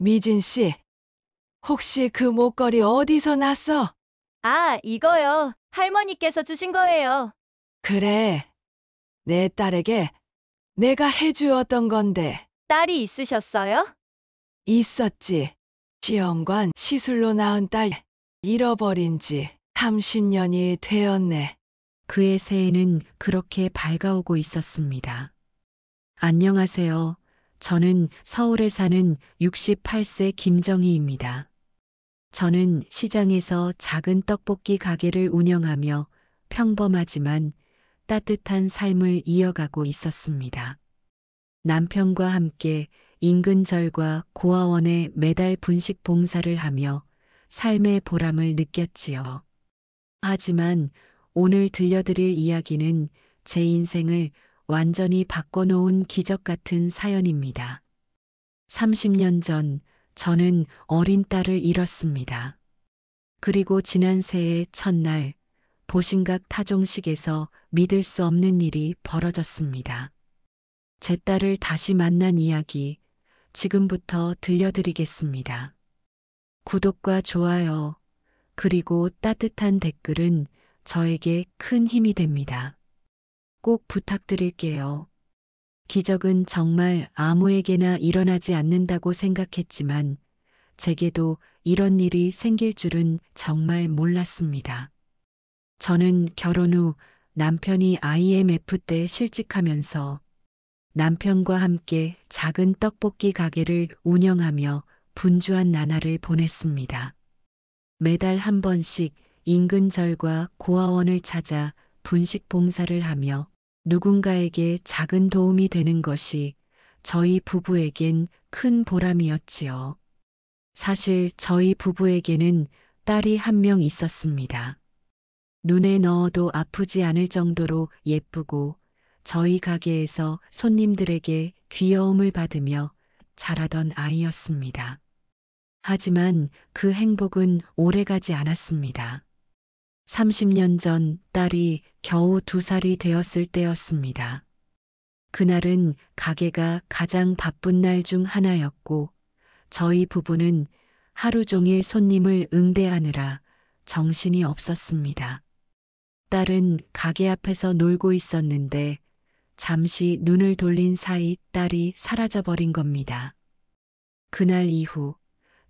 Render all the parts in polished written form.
미진 씨, 혹시 그 목걸이 어디서 났어? 아, 이거요. 할머니께서 주신 거예요. 그래, 내 딸에게 내가 해주었던 건데, 딸이 있으셨어요? 있었지. 시험관 시술로 낳은 딸, 잃어버린 지 30년이 되었네. 그의 새해는 그렇게 밝아오고 있었습니다. 안녕하세요. 저는 서울에 사는 68세 김정희입니다. 저는 시장에서 작은 떡볶이 가게를 운영하며 평범하지만 따뜻한 삶을 이어가고 있었습니다. 남편과 함께 인근 절과 고아원에 매달 분식 봉사를 하며 삶의 보람을 느꼈지요. 하지만 오늘 들려드릴 이야기는 제 인생을 완전히 바꿔놓은 기적 같은 사연입니다. 30년 전 저는 어린 딸을 잃었습니다. 그리고 지난 새해 첫날 보신각 타종식에서 믿을 수 없는 일이 벌어졌습니다. 제 딸을 다시 만난 이야기 지금부터 들려드리겠습니다. 구독과 좋아요, 그리고 따뜻한 댓글은 저에게 큰 힘이 됩니다. 꼭 부탁드릴게요. 기적은 정말 아무에게나 일어나지 않는다고 생각했지만 제게도 이런 일이 생길 줄은 정말 몰랐습니다. 저는 결혼 후 남편이 IMF 때 실직하면서 남편과 함께 작은 떡볶이 가게를 운영하며 분주한 나날을 보냈습니다. 매달 한 번씩 인근 절과 고아원을 찾아 분식 봉사를 하며 누군가에게 작은 도움이 되는 것이 저희 부부에겐 큰 보람이었지요. 사실 저희 부부에게는 딸이 한 명 있었습니다. 눈에 넣어도 아프지 않을 정도로 예쁘고 저희 가게에서 손님들에게 귀여움을 받으며 자라던 아이였습니다. 하지만 그 행복은 오래가지 않았습니다. 30년 전 딸이 겨우 2살이 되었을 때였습니다. 그날은 가게가 가장 바쁜 날 중 하나였고 저희 부부는 하루 종일 손님을 응대하느라 정신이 없었습니다. 딸은 가게 앞에서 놀고 있었는데 잠시 눈을 돌린 사이 딸이 사라져버린 겁니다. 그날 이후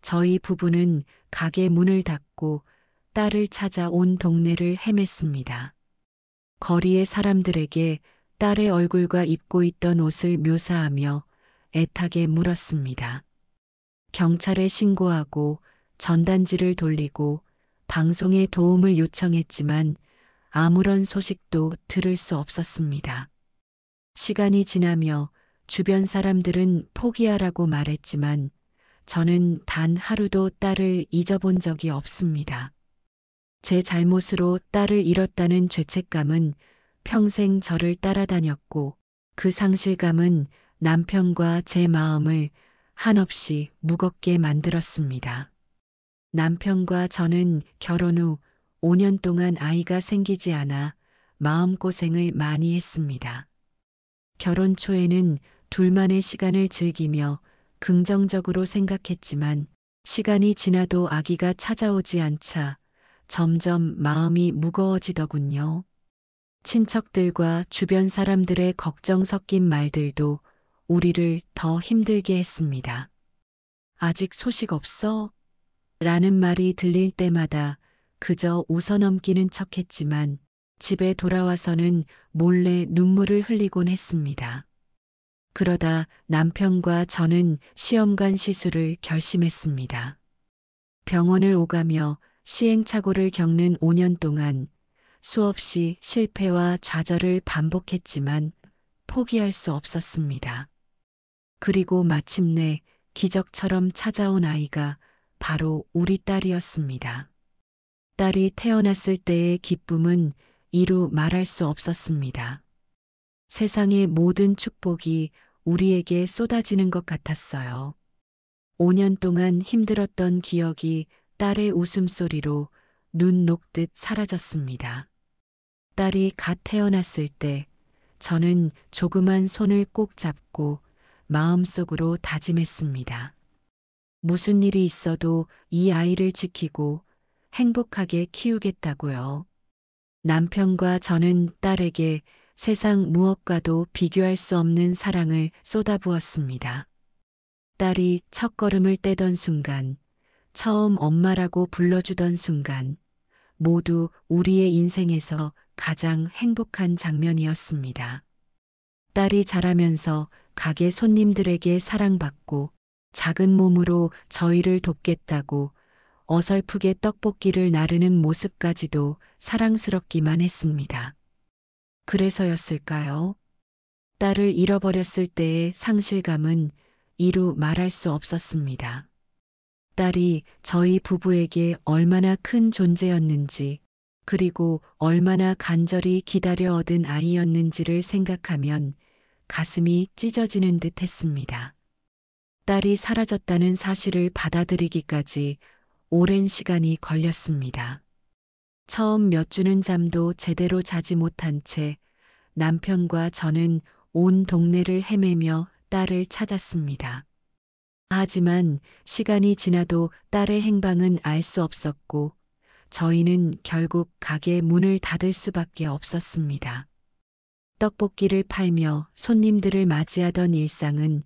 저희 부부는 가게 문을 닫고 딸을 찾아 온 동네를 헤맸습니다. 거리의 사람들에게 딸의 얼굴과 입고 있던 옷을 묘사하며 애타게 물었습니다. 경찰에 신고하고 전단지를 돌리고 방송에 도움을 요청했지만 아무런 소식도 들을 수 없었습니다. 시간이 지나며 주변 사람들은 포기하라고 말했지만 저는 단 하루도 딸을 잊어본 적이 없습니다. 제 잘못으로 딸을 잃었다는 죄책감은 평생 저를 따라다녔고 그 상실감은 남편과 제 마음을 한없이 무겁게 만들었습니다. 남편과 저는 결혼 후 5년 동안 아이가 생기지 않아 마음고생을 많이 했습니다. 결혼 초에는 둘만의 시간을 즐기며 긍정적으로 생각했지만 시간이 지나도 아기가 찾아오지 않자 점점 마음이 무거워지더군요. 친척들과 주변 사람들의 걱정 섞인 말들도 우리를 더 힘들게 했습니다. 아직 소식 없어? 라는 말이 들릴 때마다 그저 웃어넘기는 척했지만 집에 돌아와서는 몰래 눈물을 흘리곤 했습니다. 그러다 남편과 저는 시험관 시술을 결심했습니다. 병원을 오가며 시행착오를 겪는 5년 동안 수없이 실패와 좌절을 반복했지만 포기할 수 없었습니다. 그리고 마침내 기적처럼 찾아온 아이가 바로 우리 딸이었습니다. 딸이 태어났을 때의 기쁨은 이루 말할 수 없었습니다. 세상의 모든 축복이 우리에게 쏟아지는 것 같았어요. 5년 동안 힘들었던 기억이 딸의 웃음소리로 눈 녹듯 사라졌습니다. 딸이 갓 태어났을 때 저는 조그만 손을 꼭 잡고 마음속으로 다짐했습니다. 무슨 일이 있어도 이 아이를 지키고 행복하게 키우겠다고요. 남편과 저는 딸에게 세상 무엇과도 비교할 수 없는 사랑을 쏟아부었습니다. 딸이 첫걸음을 떼던 순간, 처음 엄마라고 불러주던 순간, 모두 우리의 인생에서 가장 행복한 장면이었습니다. 딸이 자라면서 가게 손님들에게 사랑받고 작은 몸으로 저희를 돕겠다고 어설프게 떡볶이를 나르는 모습까지도 사랑스럽기만 했습니다. 그래서였을까요? 딸을 잃어버렸을 때의 상실감은 이루 말할 수 없었습니다. 딸이 저희 부부에게 얼마나 큰 존재였는지, 그리고 얼마나 간절히 기다려 얻은 아이였는지를 생각하면 가슴이 찢어지는 듯 했습니다. 딸이 사라졌다는 사실을 받아들이기까지 오랜 시간이 걸렸습니다. 처음 몇 주는 잠도 제대로 자지 못한 채 남편과 저는 온 동네를 헤매며 딸을 찾았습니다. 하지만 시간이 지나도 딸의 행방은 알 수 없었고 저희는 결국 가게 문을 닫을 수밖에 없었습니다. 떡볶이를 팔며 손님들을 맞이하던 일상은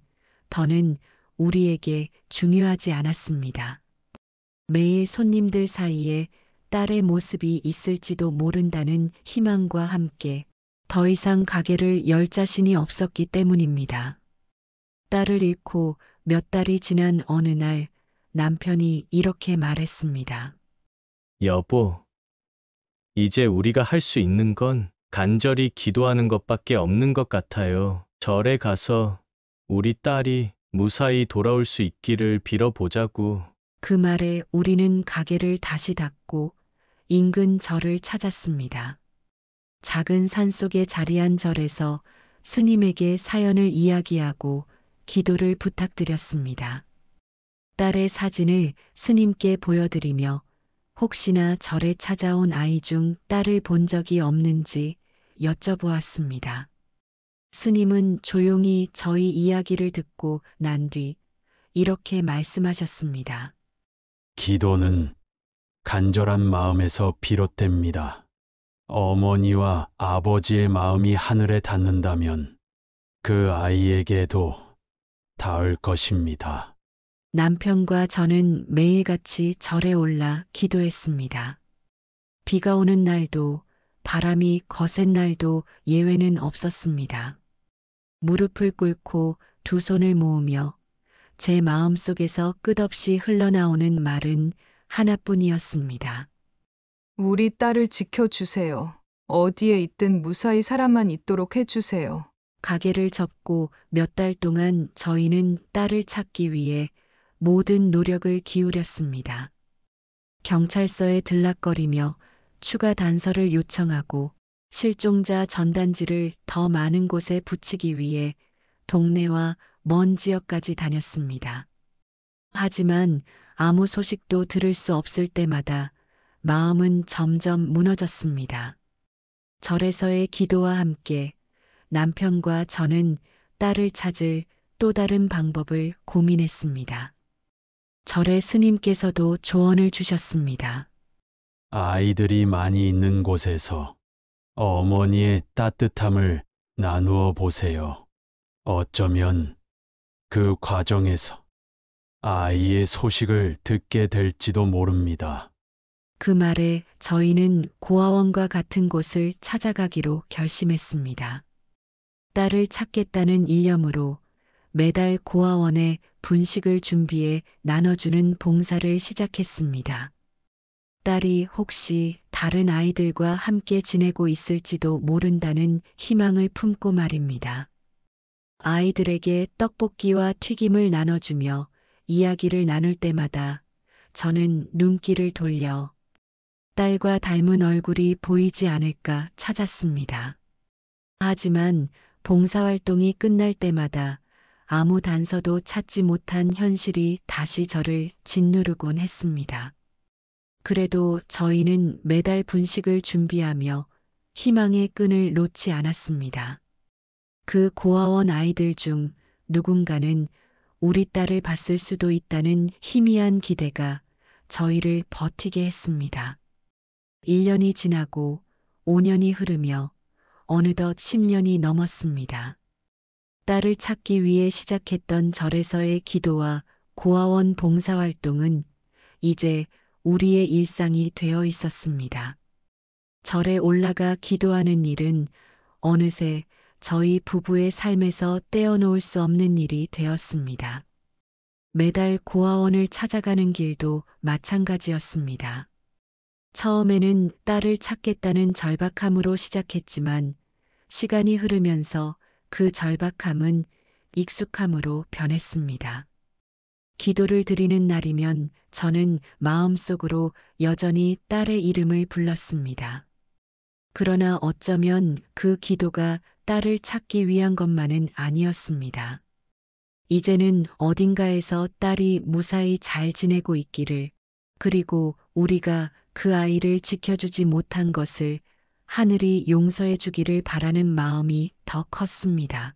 더는 우리에게 중요하지 않았습니다. 매일 손님들 사이에 딸의 모습이 있을지도 모른다는 희망과 함께 더 이상 가게를 열 자신이 없었기 때문입니다. 딸을 잃고 몇 달이 지난 어느 날 남편이 이렇게 말했습니다. 여보, 이제 우리가 할 수 있는 건 간절히 기도하는 것밖에 없는 것 같아요. 절에 가서 우리 딸이 무사히 돌아올 수 있기를 빌어보자고. 그 말에 우리는 가게를 다시 닫고 인근 절을 찾았습니다. 작은 산속에 자리한 절에서 스님에게 사연을 이야기하고 기도를 부탁드렸습니다. 딸의 사진을 스님께 보여드리며 혹시나 절에 찾아온 아이 중 딸을 본 적이 없는지 여쭤보았습니다. 스님은 조용히 저희 이야기를 듣고 난 뒤 이렇게 말씀하셨습니다. 기도는 간절한 마음에서 비롯됩니다. 어머니와 아버지의 마음이 하늘에 닿는다면 그 아이에게도 닿을 것입니다. 남편과 저는 매일같이 절에 올라 기도했습니다. 비가 오는 날도 바람이 거센 날도 예외는 없었습니다. 무릎을 꿇고 두 손을 모으며 제 마음속에서 끝없이 흘러나오는 말은 하나뿐이었습니다. 우리 딸을 지켜주세요. 어디에 있든 무사히 살아만 있도록 해주세요. 가게를 접고 몇 달 동안 저희는 딸을 찾기 위해 모든 노력을 기울였습니다. 경찰서에 들락거리며 추가 단서를 요청하고 실종자 전단지를 더 많은 곳에 붙이기 위해 동네와 먼 지역까지 다녔습니다. 하지만 아무 소식도 들을 수 없을 때마다 마음은 점점 무너졌습니다. 절에서의 기도와 함께 남편과 저는 딸을 찾을 또 다른 방법을 고민했습니다. 절의 스님께서도 조언을 주셨습니다. 아이들이 많이 있는 곳에서 어머니의 따뜻함을 나누어 보세요. 어쩌면 그 과정에서 아이의 소식을 듣게 될지도 모릅니다. 그 말에 저희는 고아원과 같은 곳을 찾아가기로 결심했습니다. 딸을 찾겠다는 일념으로 매달 고아원에 분식을 준비해 나눠주는 봉사를 시작했습니다. 딸이 혹시 다른 아이들과 함께 지내고 있을지도 모른다는 희망을 품고 말입니다. 아이들에게 떡볶이와 튀김을 나눠주며 이야기를 나눌 때마다 저는 눈길을 돌려 딸과 닮은 얼굴이 보이지 않을까 찾았습니다. 하지만 봉사활동이 끝날 때마다 아무 단서도 찾지 못한 현실이 다시 저를 짓누르곤 했습니다. 그래도 저희는 매달 분식을 준비하며 희망의 끈을 놓지 않았습니다. 그 고아원 아이들 중 누군가는 우리 딸을 봤을 수도 있다는 희미한 기대가 저희를 버티게 했습니다. 1년이 지나고 5년이 흐르며 어느덧 10년이 넘었습니다. 딸을 찾기 위해 시작했던 절에서의 기도와 고아원 봉사활동은 이제 우리의 일상이 되어 있었습니다. 절에 올라가 기도하는 일은 어느새 저희 부부의 삶에서 떼어놓을 수 없는 일이 되었습니다. 매달 고아원을 찾아가는 길도 마찬가지였습니다. 처음에는 딸을 찾겠다는 절박함으로 시작했지만 시간이 흐르면서 그 절박함은 익숙함으로 변했습니다. 기도를 드리는 날이면 저는 마음속으로 여전히 딸의 이름을 불렀습니다. 그러나 어쩌면 그 기도가 딸을 찾기 위한 것만은 아니었습니다. 이제는 어딘가에서 딸이 무사히 잘 지내고 있기를, 그리고 우리가 그 아이를 지켜주지 못한 것을 하늘이 용서해 주기를 바라는 마음이 더 컸습니다.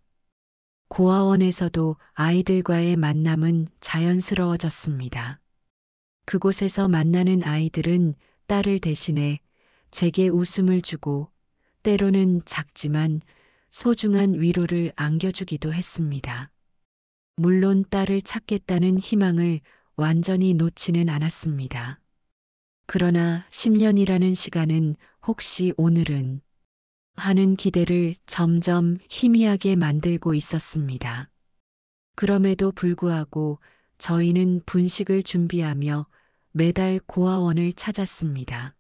고아원에서도 아이들과의 만남은 자연스러워졌습니다. 그곳에서 만나는 아이들은 딸을 대신해 제게 웃음을 주고 때로는 작지만 소중한 위로를 안겨주기도 했습니다. 물론 딸을 찾겠다는 희망을 완전히 놓지는 않았습니다. 그러나 10년이라는 시간은 혹시 오늘은 하는 기대를 점점 희미하게 만들고 있었습니다. 그럼에도 불구하고 저희는 분식을 준비하며 매달 고아원을 찾았습니다.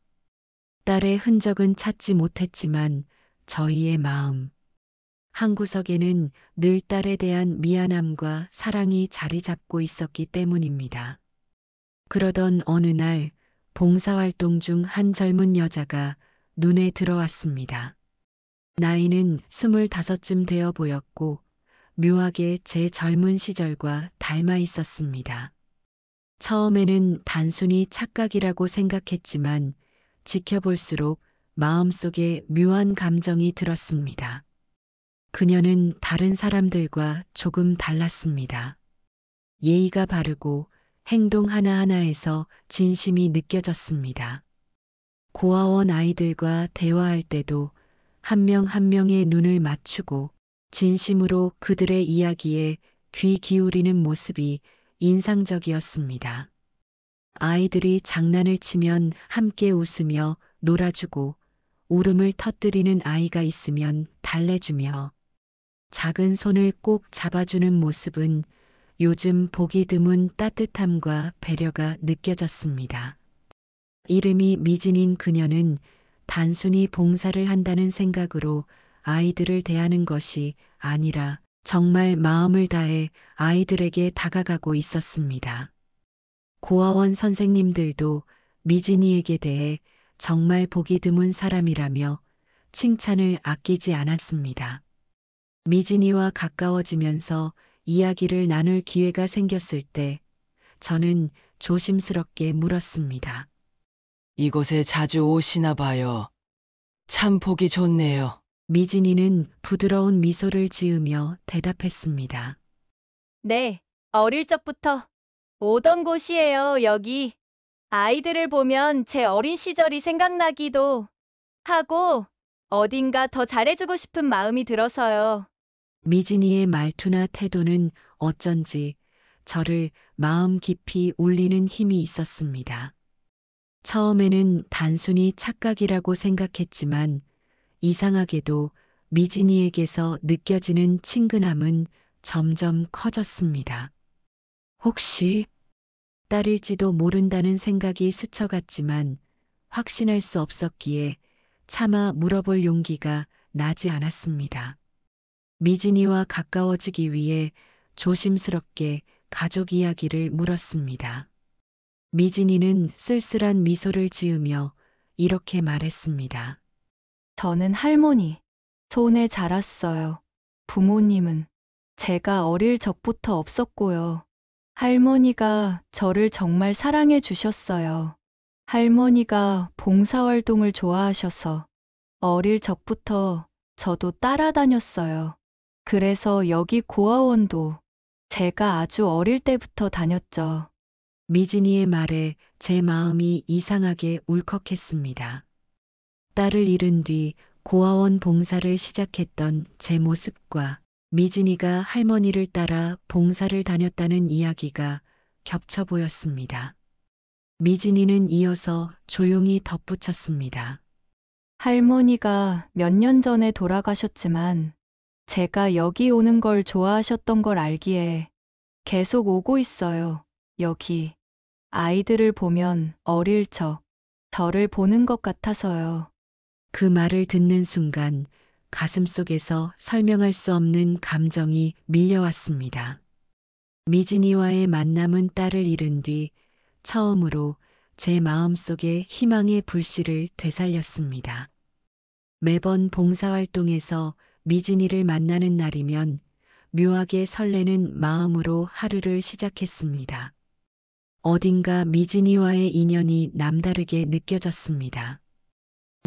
딸의 흔적은 찾지 못했지만 저희의 마음 한구석에는 늘 딸에 대한 미안함과 사랑이 자리 잡고 있었기 때문입니다. 그러던 어느 날 봉사활동 중 한 젊은 여자가 눈에 들어왔습니다. 나이는 25쯤 되어 보였고 묘하게 제 젊은 시절과 닮아 있었습니다. 처음에는 단순히 착각이라고 생각했지만 지켜볼수록 마음속에 묘한 감정이 들었습니다. 그녀는 다른 사람들과 조금 달랐습니다. 예의가 바르고 행동 하나하나에서 진심이 느껴졌습니다. 고아원 아이들과 대화할 때도 한 명 한 명의 눈을 맞추고 진심으로 그들의 이야기에 귀 기울이는 모습이 인상적이었습니다. 아이들이 장난을 치면 함께 웃으며 놀아주고 울음을 터뜨리는 아이가 있으면 달래주며 작은 손을 꼭 잡아주는 모습은 요즘 보기 드문 따뜻함과 배려가 느껴졌습니다. 이름이 미진인 그녀는 단순히 봉사를 한다는 생각으로 아이들을 대하는 것이 아니라 정말 마음을 다해 아이들에게 다가가고 있었습니다. 고아원 선생님들도 미진이에게 대해 정말 보기 드문 사람이라며 칭찬을 아끼지 않았습니다. 미진이와 가까워지면서 이야기를 나눌 기회가 생겼을 때 저는 조심스럽게 물었습니다. 이곳에 자주 오시나 봐요. 참 보기 좋네요. 미진이는 부드러운 미소를 지으며 대답했습니다. 네, 어릴 적부터 오던 곳이에요, 여기. 아이들을 보면 제 어린 시절이 생각나기도 하고 어딘가 더 잘해주고 싶은 마음이 들어서요. 미진이의 말투나 태도는 어쩐지 저를 마음 깊이 울리는 힘이 있었습니다. 처음에는 단순히 착각이라고 생각했지만 이상하게도 미진이에게서 느껴지는 친근함은 점점 커졌습니다. 혹시 딸일지도 모른다는 생각이 스쳐갔지만 확신할 수 없었기에 차마 물어볼 용기가 나지 않았습니다. 미진이와 가까워지기 위해 조심스럽게 가족 이야기를 물었습니다. 미진이는 쓸쓸한 미소를 지으며 이렇게 말했습니다. 저는 할머니 손에 자랐어요. 부모님은 제가 어릴 적부터 없었고요. 할머니가 저를 정말 사랑해 주셨어요. 할머니가 봉사활동을 좋아하셔서 어릴 적부터 저도 따라다녔어요. 그래서 여기 고아원도 제가 아주 어릴 때부터 다녔죠. 미진이의 말에 제 마음이 이상하게 울컥했습니다. 딸을 잃은 뒤 고아원 봉사를 시작했던 제 모습과 미진이가 할머니를 따라 봉사를 다녔다는 이야기가 겹쳐 보였습니다. 미진이는 이어서 조용히 덧붙였습니다. 할머니가 몇 년 전에 돌아가셨지만 제가 여기 오는 걸 좋아하셨던 걸 알기에 계속 오고 있어요. 여기. 아이들을 보면 어릴 적 저를 보는 것 같아서요. 그 말을 듣는 순간 가슴속에서 설명할 수 없는 감정이 밀려왔습니다. 미진이와의 만남은 딸을 잃은 뒤 처음으로 제 마음속에 희망의 불씨를 되살렸습니다. 매번 봉사활동에서 미진이를 만나는 날이면 묘하게 설레는 마음으로 하루를 시작했습니다. 어딘가 미진이와의 인연이 남다르게 느껴졌습니다.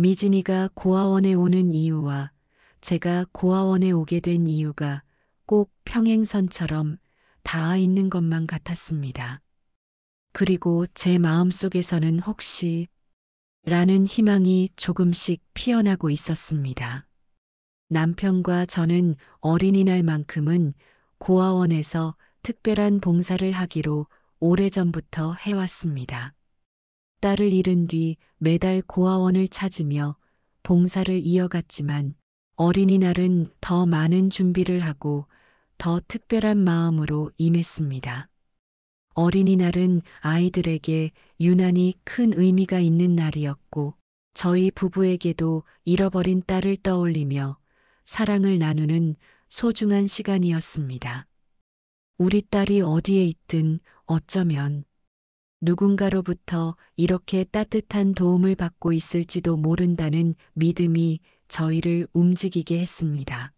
미진이가 고아원에 오는 이유와 제가 고아원에 오게 된 이유가 꼭 평행선처럼 닿아 있는 것만 같았습니다. 그리고 제 마음속에서는 혹시 라는 희망이 조금씩 피어나고 있었습니다. 남편과 저는 어린이날만큼은 고아원에서 특별한 봉사를 하기로 오래전부터 해왔습니다. 딸을 잃은 뒤 매달 고아원을 찾으며 봉사를 이어갔지만 어린이날은 더 많은 준비를 하고 더 특별한 마음으로 임했습니다. 어린이날은 아이들에게 유난히 큰 의미가 있는 날이었고 저희 부부에게도 잃어버린 딸을 떠올리며 사랑을 나누는 소중한 시간이었습니다. 우리 딸이 어디에 있든 어쩌면 누군가로부터 이렇게 따뜻한 도움을 받고 있을지도 모른다는 믿음이 저희를 움직이게 했습니다.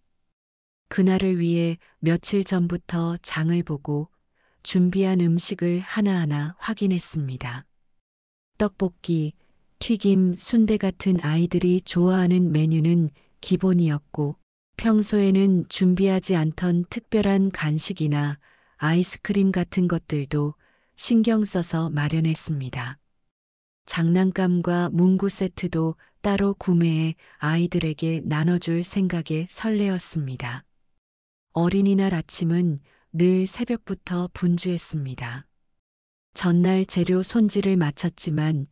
그날을 위해 며칠 전부터 장을 보고 준비한 음식을 하나하나 확인했습니다. 떡볶이, 튀김, 순대 같은 아이들이 좋아하는 메뉴는 기본이었고 평소에는 준비하지 않던 특별한 간식이나 아이스크림 같은 것들도 신경 써서 마련했습니다. 장난감과 문구 세트도 따로 구매해 아이들에게 나눠줄 생각에 설레었습니다. 어린이날 아침은 늘 새벽부터 분주했습니다. 전날 재료 손질을 마쳤지만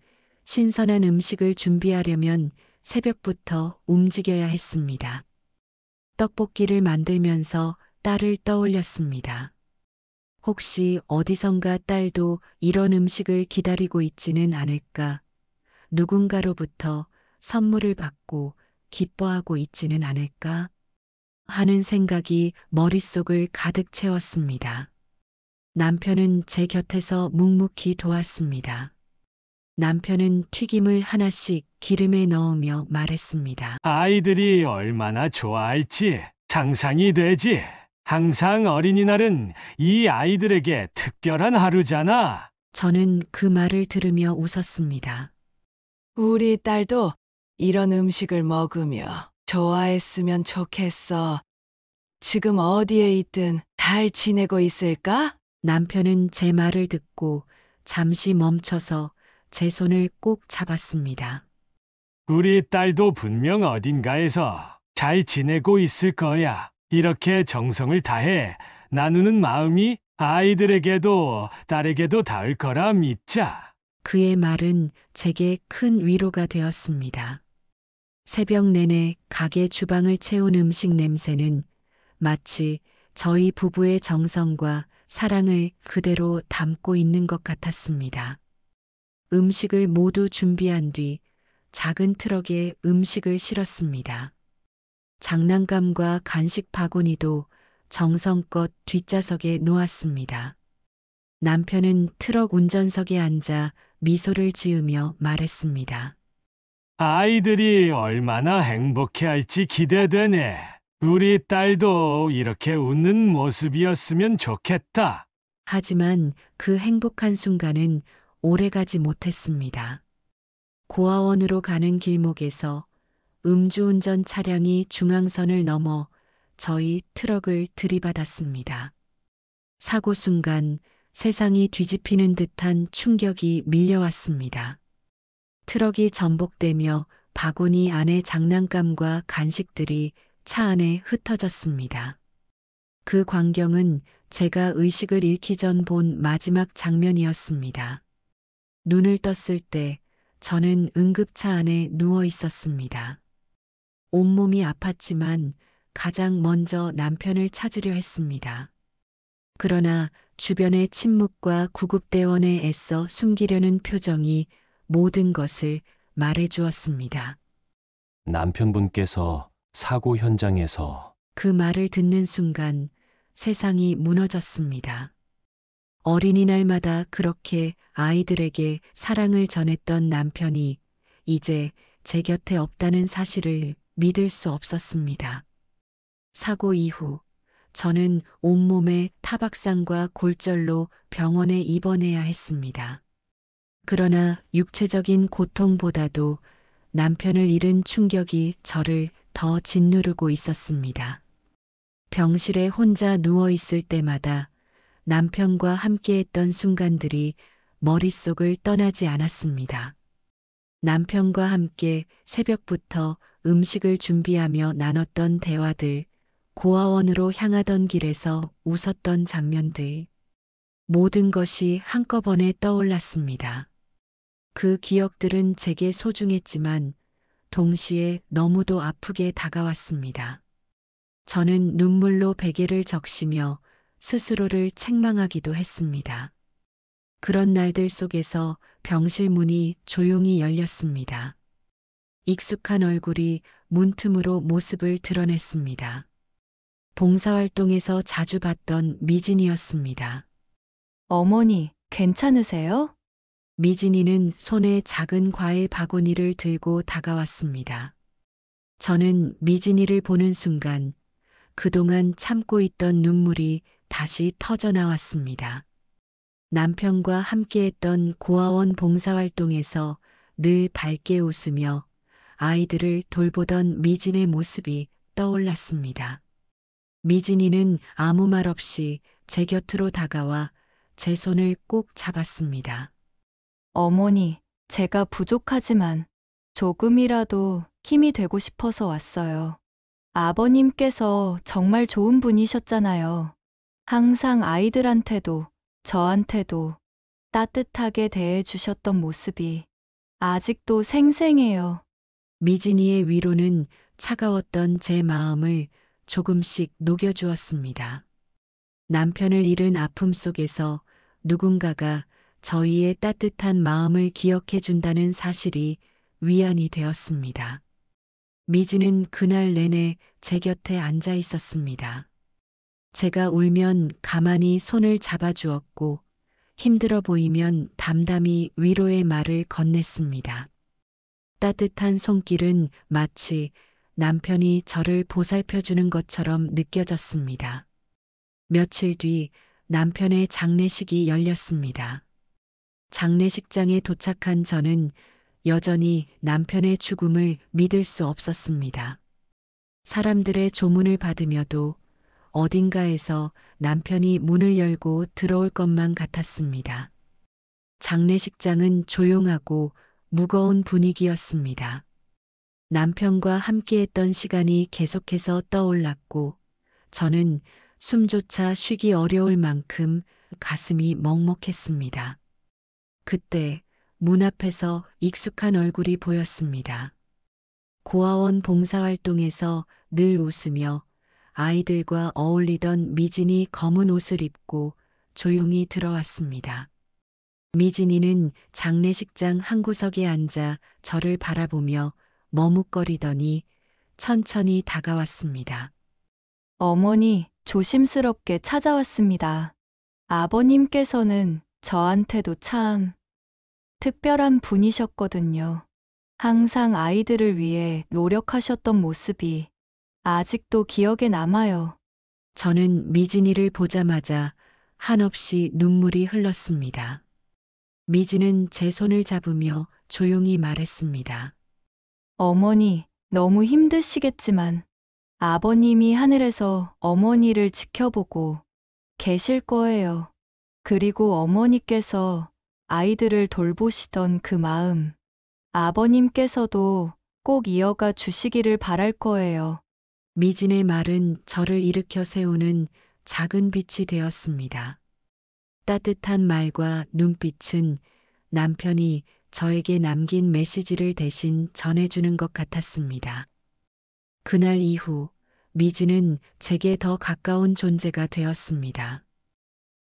신선한 음식을 준비하려면 새벽부터 움직여야 했습니다. 떡볶이를 만들면서 딸을 떠올렸습니다. 혹시 어디선가 딸도 이런 음식을 기다리고 있지는 않을까? 누군가로부터 선물을 받고 기뻐하고 있지는 않을까? 하는 생각이 머릿속을 가득 채웠습니다. 남편은 제 곁에서 묵묵히 도왔습니다. 남편은 튀김을 하나씩 기름에 넣으며 말했습니다. 아이들이 얼마나 좋아할지 상상이 되지. 항상 어린이날은 이 아이들에게 특별한 하루잖아. 저는 그 말을 들으며 웃었습니다. 우리 딸도 이런 음식을 먹으며 좋아했으면 좋겠어. 지금 어디에 있든 잘 지내고 있을까? 남편은 제 말을 듣고 잠시 멈춰서 제 손을 꼭 잡았습니다. 우리 딸도 분명 어딘가에서 잘 지내고 있을 거야. 이렇게 정성을 다해 나누는 마음이 아이들에게도 딸에게도 닿을 거라 믿자. 그의 말은 제게 큰 위로가 되었습니다. 새벽 내내 가게 주방을 채운 음식 냄새는 마치 저희 부부의 정성과 사랑을 그대로 담고 있는 것 같았습니다. 음식을 모두 준비한 뒤 작은 트럭에 음식을 실었습니다. 장난감과 간식 바구니도 정성껏 뒷좌석에 놓았습니다. 남편은 트럭 운전석에 앉아 미소를 지으며 말했습니다. 아이들이 얼마나 행복해할지 기대되네. 우리 딸도 이렇게 웃는 모습이었으면 좋겠다. 하지만 그 행복한 순간은 오래가지 못했습니다. 고아원으로 가는 길목에서 음주운전 차량이 중앙선을 넘어 저희 트럭을 들이받았습니다. 사고 순간 세상이 뒤집히는 듯한 충격이 밀려왔습니다. 트럭이 전복되며 바구니 안에 장난감과 간식들이 차 안에 흩어졌습니다. 그 광경은 제가 의식을 잃기 전 본 마지막 장면이었습니다. 눈을 떴을 때 저는 응급차 안에 누워 있었습니다. 온몸이 아팠지만 가장 먼저 남편을 찾으려 했습니다. 그러나 주변의 침묵과 구급대원의 애써 숨기려는 표정이 모든 것을 말해 주었습니다. 남편분께서 사고 현장에서 그 말을 듣는 순간 세상이 무너졌습니다. 어린이날마다 그렇게 아이들에게 사랑을 전했던 남편이 이제 제 곁에 없다는 사실을 믿을 수 없었습니다. 사고 이후 저는 온몸에 타박상과 골절로 병원에 입원해야 했습니다. 그러나 육체적인 고통보다도 남편을 잃은 충격이 저를 더 짓누르고 있었습니다. 병실에 혼자 누워 있을 때마다 남편과 함께했던 순간들이 머릿속을 떠나지 않았습니다. 남편과 함께 새벽부터 음식을 준비하며 나눴던 대화들, 고아원으로 향하던 길에서 웃었던 장면들, 모든 것이 한꺼번에 떠올랐습니다. 그 기억들은 제게 소중했지만 동시에 너무도 아프게 다가왔습니다. 저는 눈물로 베개를 적시며 스스로를 책망하기도 했습니다. 그런 날들 속에서 병실 문이 조용히 열렸습니다. 익숙한 얼굴이 문틈으로 모습을 드러냈습니다. 봉사활동에서 자주 봤던 미진이었습니다. 어머니, 괜찮으세요? 미진이는 손에 작은 과일 바구니를 들고 다가왔습니다. 저는 미진이를 보는 순간 그동안 참고 있던 눈물이 다시 터져 나왔습니다. 남편과 함께했던 고아원 봉사활동에서 늘 밝게 웃으며 아이들을 돌보던 미진의 모습이 떠올랐습니다. 미진이는 아무 말 없이 제 곁으로 다가와 제 손을 꼭 잡았습니다. 어머니, 제가 부족하지만 조금이라도 힘이 되고 싶어서 왔어요. 아버님께서 정말 좋은 분이셨잖아요. 항상 아이들한테도 저한테도 따뜻하게 대해주셨던 모습이 아직도 생생해요. 미진이의 위로는 차가웠던 제 마음을 조금씩 녹여주었습니다. 남편을 잃은 아픔 속에서 누군가가 저희의 따뜻한 마음을 기억해 준다는 사실이 위안이 되었습니다. 미진은 그날 내내 제 곁에 앉아 있었습니다. 제가 울면 가만히 손을 잡아주었고 힘들어 보이면 담담히 위로의 말을 건넸습니다. 따뜻한 손길은 마치 남편이 저를 보살펴주는 것처럼 느껴졌습니다. 며칠 뒤 남편의 장례식이 열렸습니다. 장례식장에 도착한 저는 여전히 남편의 죽음을 믿을 수 없었습니다. 사람들의 조문을 받으며도 어딘가에서 남편이 문을 열고 들어올 것만 같았습니다. 장례식장은 조용하고 무거운 분위기였습니다. 남편과 함께했던 시간이 계속해서 떠올랐고 저는 숨조차 쉬기 어려울 만큼 가슴이 먹먹했습니다. 그때 문 앞에서 익숙한 얼굴이 보였습니다. 고아원 봉사활동에서 늘 웃으며 아이들과 어울리던 미진이 검은 옷을 입고 조용히 들어왔습니다. 미진이는 장례식장 한 구석에 앉아 저를 바라보며 머뭇거리더니 천천히 다가왔습니다. 어머니, 조심스럽게 찾아왔습니다. 아버님께서는 저한테도 참 특별한 분이셨거든요. 항상 아이들을 위해 노력하셨던 모습이 아직도 기억에 남아요. 저는 미진이를 보자마자 한없이 눈물이 흘렀습니다. 미진은 제 손을 잡으며 조용히 말했습니다. 어머니, 너무 힘드시겠지만 아버님이 하늘에서 어머니를 지켜보고 계실 거예요. 그리고 어머니께서 아이들을 돌보시던 그 마음, 아버님께서도 꼭 이어가 주시기를 바랄 거예요. 미진의 말은 저를 일으켜 세우는 작은 빛이 되었습니다. 따뜻한 말과 눈빛은 남편이 저에게 남긴 메시지를 대신 전해주는 것 같았습니다. 그날 이후 미진은 제게 더 가까운 존재가 되었습니다.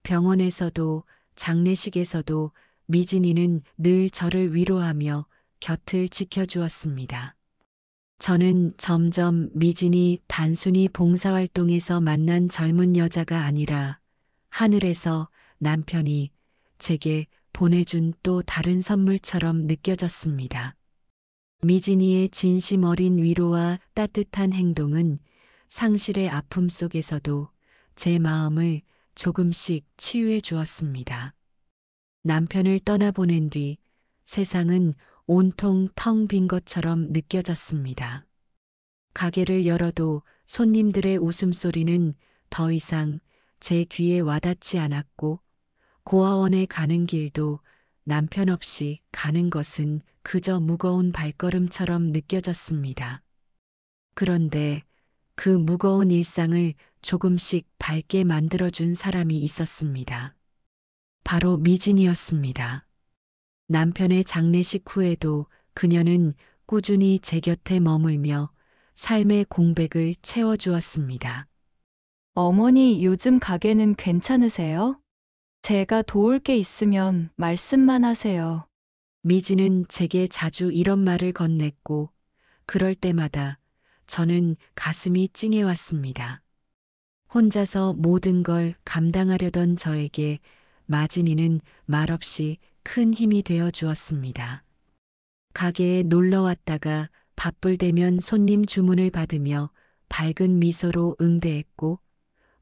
병원에서도 장례식에서도 미진이는 늘 저를 위로하며 곁을 지켜주었습니다. 저는 점점 미진이 단순히 봉사활동에서 만난 젊은 여자가 아니라 하늘에서 남편이 제게 보내준 또 다른 선물처럼 느껴졌습니다. 미진이의 진심 어린 위로와 따뜻한 행동은 상실의 아픔 속에서도 제 마음을 조금씩 치유해 주었습니다. 남편을 떠나보낸 뒤 세상은 온통 텅 빈 것처럼 느껴졌습니다. 가게를 열어도 손님들의 웃음소리는 더 이상 제 귀에 와닿지 않았고 고아원에 가는 길도 남편 없이 가는 것은 그저 무거운 발걸음처럼 느껴졌습니다. 그런데 그 무거운 일상을 조금씩 밝게 만들어준 사람이 있었습니다. 바로 미진이었습니다. 남편의 장례식 후에도 그녀는 꾸준히 제 곁에 머물며 삶의 공백을 채워주었습니다. 어머니 요즘 가게는 괜찮으세요? 제가 도울 게 있으면 말씀만 하세요. 미진은 제게 자주 이런 말을 건넸고 그럴 때마다 저는 가슴이 찡해왔습니다. 혼자서 모든 걸 감당하려던 저에게 마진이는 말없이 큰 힘이 되어 주었습니다. 가게에 놀러 왔다가 바쁠 때면 손님 주문을 받으며 밝은 미소로 응대했고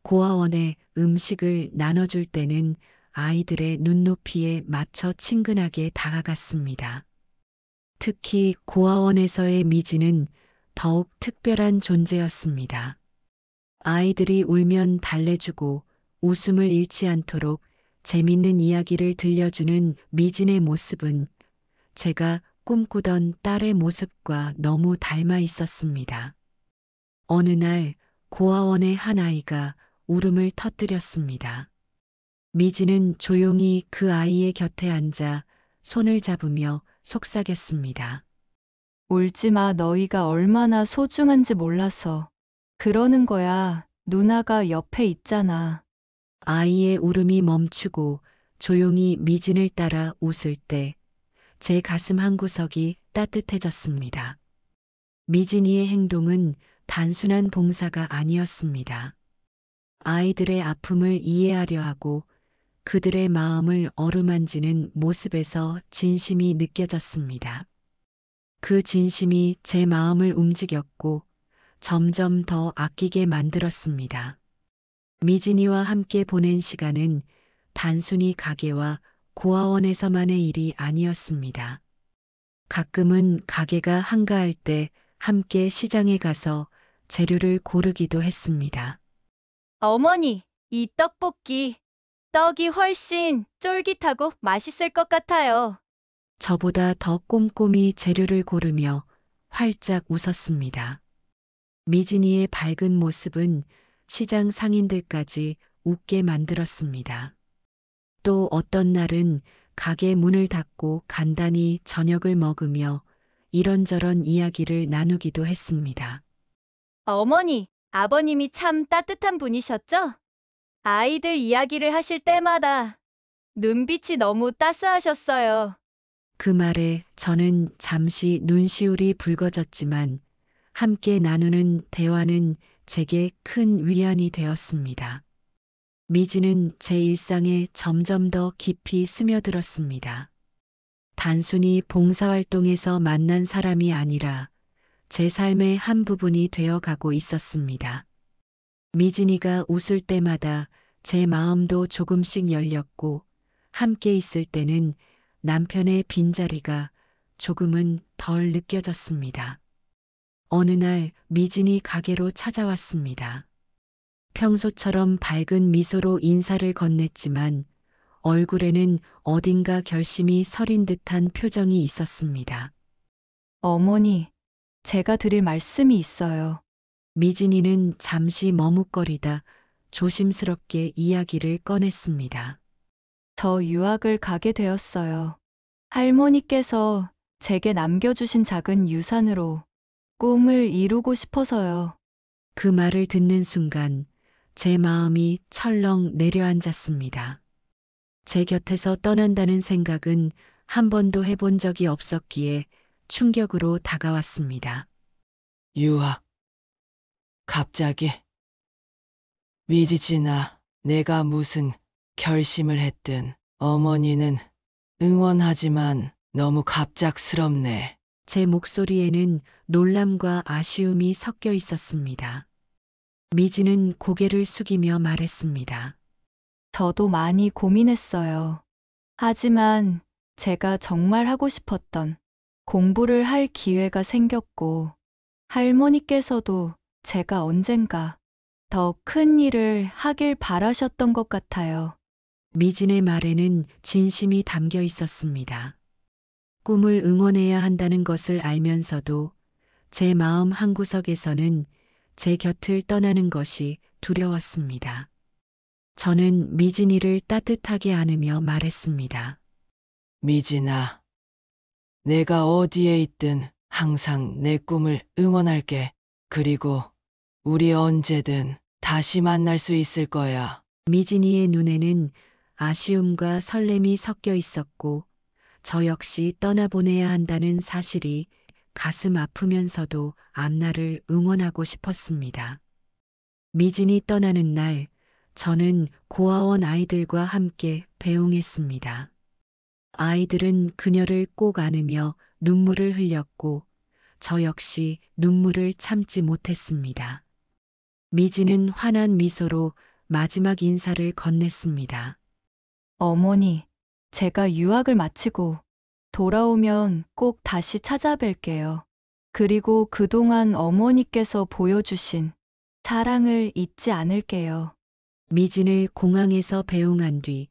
고아원에 음식을 나눠줄 때는 아이들의 눈높이에 맞춰 친근하게 다가갔습니다. 특히 고아원에서의 미진은 더욱 특별한 존재였습니다. 아이들이 울면 달래주고 웃음을 잃지 않도록 재밌는 이야기를 들려주는 미진의 모습은 제가 꿈꾸던 딸의 모습과 너무 닮아 있었습니다. 어느 날 고아원의 한 아이가 울음을 터뜨렸습니다. 미진은 조용히 그 아이의 곁에 앉아 손을 잡으며 속삭였습니다. 울지 마, 너희가 얼마나 소중한지 몰라서. 그러는 거야. 누나가 옆에 있잖아. 아이의 울음이 멈추고 조용히 미진을 따라 웃을 때 제 가슴 한구석이 따뜻해졌습니다. 미진이의 행동은 단순한 봉사가 아니었습니다. 아이들의 아픔을 이해하려 하고 그들의 마음을 어루만지는 모습에서 진심이 느껴졌습니다. 그 진심이 제 마음을 움직였고 점점 더 아끼게 만들었습니다. 미진이와 함께 보낸 시간은 단순히 가게와 고아원에서만의 일이 아니었습니다. 가끔은 가게가 한가할 때 함께 시장에 가서 재료를 고르기도 했습니다. 어머니, 이 떡볶이. 떡이 훨씬 쫄깃하고 맛있을 것 같아요. 저보다 더 꼼꼼히 재료를 고르며 활짝 웃었습니다. 미진이의 밝은 모습은 시장 상인들까지 웃게 만들었습니다. 또 어떤 날은 가게 문을 닫고 간단히 저녁을 먹으며 이런저런 이야기를 나누기도 했습니다. 어머니, 아버님이 참 따뜻한 분이셨죠? 아이들 이야기를 하실 때마다 눈빛이 너무 따스하셨어요. 그 말에 저는 잠시 눈시울이 붉어졌지만 함께 나누는 대화는 제게 큰 위안이 되었습니다. 미진은 제 일상에 점점 더 깊이 스며들었습니다. 단순히 봉사활동에서 만난 사람이 아니라 제 삶의 한 부분이 되어가고 있었습니다. 미진이가 웃을 때마다 제 마음도 조금씩 열렸고 함께 있을 때는 남편의 빈자리가 조금은 덜 느껴졌습니다. 어느 날 미진이 가게로 찾아왔습니다. 평소처럼 밝은 미소로 인사를 건넸지만 얼굴에는 어딘가 결심이 서린 듯한 표정이 있었습니다. 어머니, 제가 드릴 말씀이 있어요. 미진이는 잠시 머뭇거리다 조심스럽게 이야기를 꺼냈습니다. 저 유학을 가게 되었어요. 할머니께서 제게 남겨주신 작은 유산으로 꿈을 이루고 싶어서요. 그 말을 듣는 순간 제 마음이 철렁 내려앉았습니다. 제 곁에서 떠난다는 생각은 한 번도 해본 적이 없었기에 충격으로 다가왔습니다. 유학. 갑자기. 미지진아, 내가 무슨 결심을 했든 어머니는 응원하지만 너무 갑작스럽네. 제 목소리에는 놀람과 아쉬움이 섞여 있었습니다. 미지는 고개를 숙이며 말했습니다. 저도 많이 고민했어요. 하지만 제가 정말 하고 싶었던 공부를 할 기회가 생겼고, 할머니께서도 제가 언젠가 더 큰 일을 하길 바라셨던 것 같아요. 미진의 말에는 진심이 담겨 있었습니다. 꿈을 응원해야 한다는 것을 알면서도 제 마음 한구석에서는 제 곁을 떠나는 것이 두려웠습니다. 저는 미진이를 따뜻하게 안으며 말했습니다. 미진아, 내가 어디에 있든 항상 내 꿈을 응원할게. 그리고 우리 언제든 다시 만날 수 있을 거야. 미진이의 눈에는 아쉬움과 설렘이 섞여 있었고 저 역시 떠나보내야 한다는 사실이 가슴 아프면서도 앞날을 응원하고 싶었습니다. 미진이 떠나는 날 저는 고아원 아이들과 함께 배웅했습니다. 아이들은 그녀를 꼭 안으며 눈물을 흘렸고 저 역시 눈물을 참지 못했습니다. 미진은 환한 미소로 마지막 인사를 건넸습니다. 어머니, 제가 유학을 마치고 돌아오면 꼭 다시 찾아뵐게요. 그리고 그동안 어머니께서 보여주신 사랑을 잊지 않을게요. 미진을 공항에서 배웅한 뒤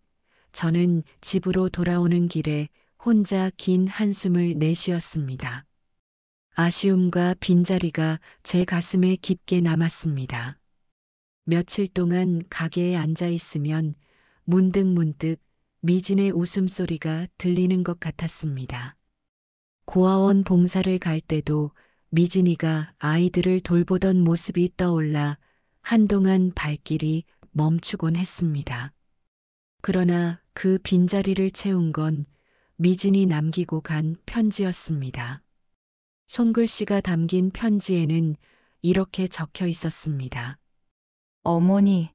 저는 집으로 돌아오는 길에 혼자 긴 한숨을 내쉬었습니다. 아쉬움과 빈자리가 제 가슴에 깊게 남았습니다. 며칠 동안 가게에 앉아 있으면 문득 미진의 웃음소리가 들리는 것 같았습니다. 고아원 봉사를 갈 때도 미진이가 아이들을 돌보던 모습이 떠올라 한동안 발길이 멈추곤 했습니다. 그러나 그 빈자리를 채운 건 미진이 남기고 간 편지였습니다. 손글씨가 담긴 편지에는 이렇게 적혀 있었습니다. 어머니,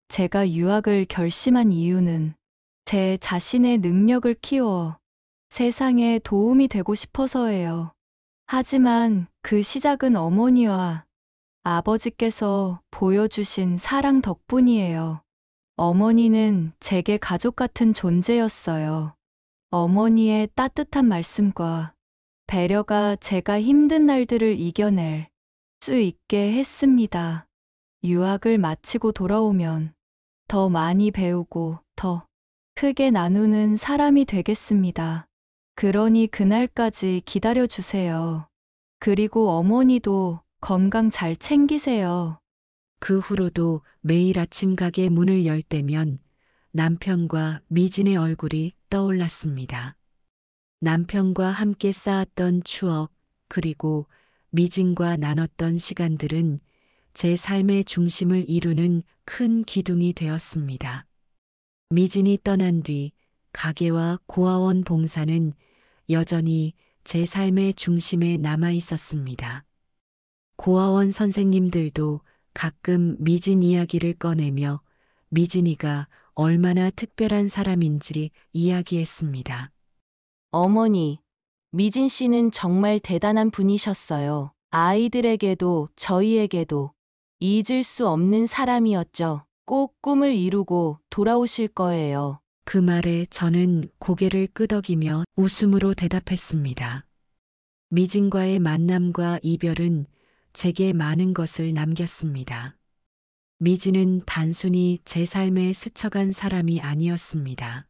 제가 유학을 결심한 이유는 제 자신의 능력을 키워 세상에 도움이 되고 싶어서예요. 하지만 그 시작은 어머니와 아버지께서 보여주신 사랑 덕분이에요. 어머니는 제게 가족 같은 존재였어요. 어머니의 따뜻한 말씀과 배려가 제가 힘든 날들을 이겨낼 수 있게 했습니다. 유학을 마치고 돌아오면 더 많이 배우고 더 크게 나누는 사람이 되겠습니다. 그러니 그날까지 기다려주세요. 그리고 어머니도 건강 잘 챙기세요. 그 후로도 매일 아침 가게 문을 열 때면 남편과 미진의 얼굴이 떠올랐습니다. 남편과 함께 쌓았던 추억, 그리고 미진과 나눴던 시간들은 제 삶의 중심을 이루는 큰 기둥이 되었습니다. 미진이 떠난 뒤 가게와 고아원 봉사는 여전히 제 삶의 중심에 남아 있었습니다. 고아원 선생님들도 가끔 미진 이야기를 꺼내며 미진이가 얼마나 특별한 사람인지 이야기했습니다. 어머니, 미진 씨는 정말 대단한 분이셨어요. 아이들에게도 저희에게도 잊을 수 없는 사람이었죠. 꼭 꿈을 이루고 돌아오실 거예요. 그 말에 저는 고개를 끄덕이며 웃음으로 대답했습니다. 미진과의 만남과 이별은 제게 많은 것을 남겼습니다. 미진은 단순히 제 삶에 스쳐간 사람이 아니었습니다.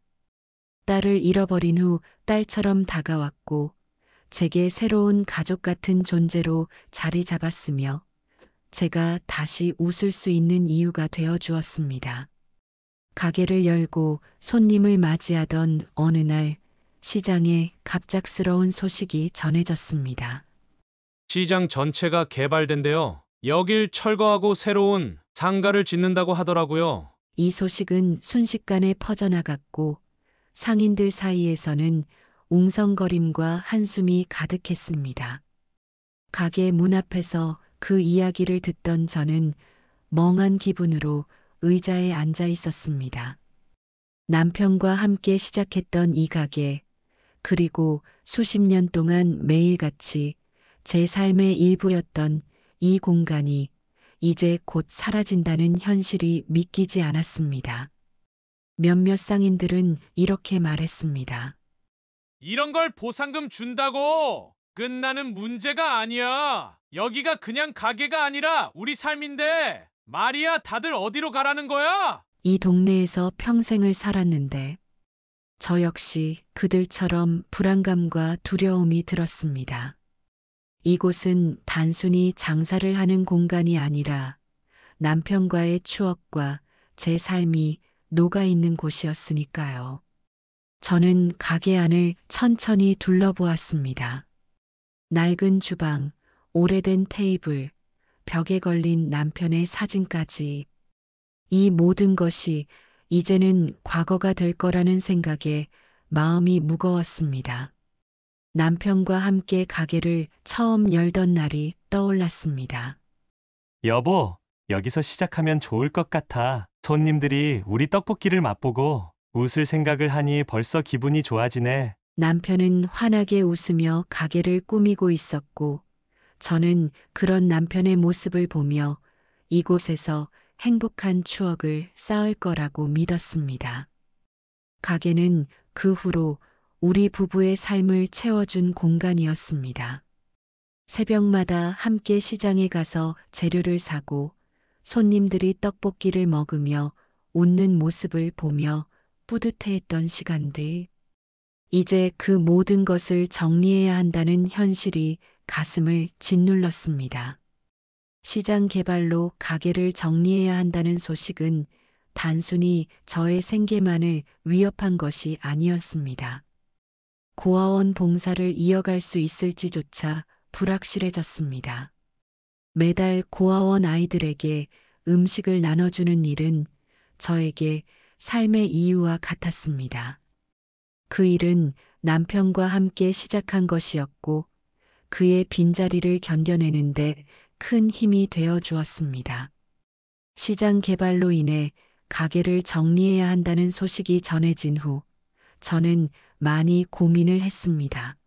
딸을 잃어버린 후 딸처럼 다가왔고 제게 새로운 가족 같은 존재로 자리 잡았으며 제가 다시 웃을 수 있는 이유가 되어 주었습니다. 가게를 열고 손님을 맞이하던 어느 날 시장에 갑작스러운 소식이 전해졌습니다. 시장 전체가 개발된대요. 여길 철거하고 새로운 상가를 짓는다고 하더라고요. 이 소식은 순식간에 퍼져나갔고 상인들 사이에서는 웅성거림과 한숨이 가득했습니다. 가게 문 앞에서 그 이야기를 듣던 저는 멍한 기분으로 의자에 앉아 있었습니다. 남편과 함께 시작했던 이 가게, 그리고 수십 년 동안 매일같이 제 삶의 일부였던 이 공간이 이제 곧 사라진다는 현실이 믿기지 않았습니다. 몇몇 상인들은 이렇게 말했습니다. 이런 걸 보상금 준다고 끝나는 문제가 아니야. 여기가 그냥 가게가 아니라 우리 삶인데 말이야, 다들 어디로 가라는 거야? 이 동네에서 평생을 살았는데 저 역시 그들처럼 불안감과 두려움이 들었습니다. 이곳은 단순히 장사를 하는 공간이 아니라 남편과의 추억과 제 삶이 녹아있는 곳이었으니까요. 저는 가게 안을 천천히 둘러보았습니다. 낡은 주방, 오래된 테이블, 벽에 걸린 남편의 사진까지. 이 모든 것이 이제는 과거가 될 거라는 생각에 마음이 무거웠습니다. 남편과 함께 가게를 처음 열던 날이 떠올랐습니다. 여보, 여기서 시작하면 좋을 것 같아. 손님들이 우리 떡볶이를 맛보고 웃을 생각을 하니 벌써 기분이 좋아지네. 남편은 환하게 웃으며 가게를 꾸미고 있었고 저는 그런 남편의 모습을 보며 이곳에서 행복한 추억을 쌓을 거라고 믿었습니다. 가게는 그 후로 우리 부부의 삶을 채워준 공간이었습니다. 새벽마다 함께 시장에 가서 재료를 사고 손님들이 떡볶이를 먹으며 웃는 모습을 보며 뿌듯해했던 시간들. 이제 그 모든 것을 정리해야 한다는 현실이 가슴을 짓눌렀습니다. 시장 개발로 가게를 정리해야 한다는 소식은 단순히 저의 생계만을 위협한 것이 아니었습니다. 고아원 봉사를 이어갈 수 있을지조차 불확실해졌습니다. 매달 고아원 아이들에게 음식을 나눠주는 일은 저에게 삶의 이유와 같았습니다. 그 일은 남편과 함께 시작한 것이었고 그의 빈자리를 견뎌내는데 큰 힘이 되어 주었습니다. 시장 개발로 인해 가게를 정리해야 한다는 소식이 전해진 후 저는 많이 고민을 했습니다.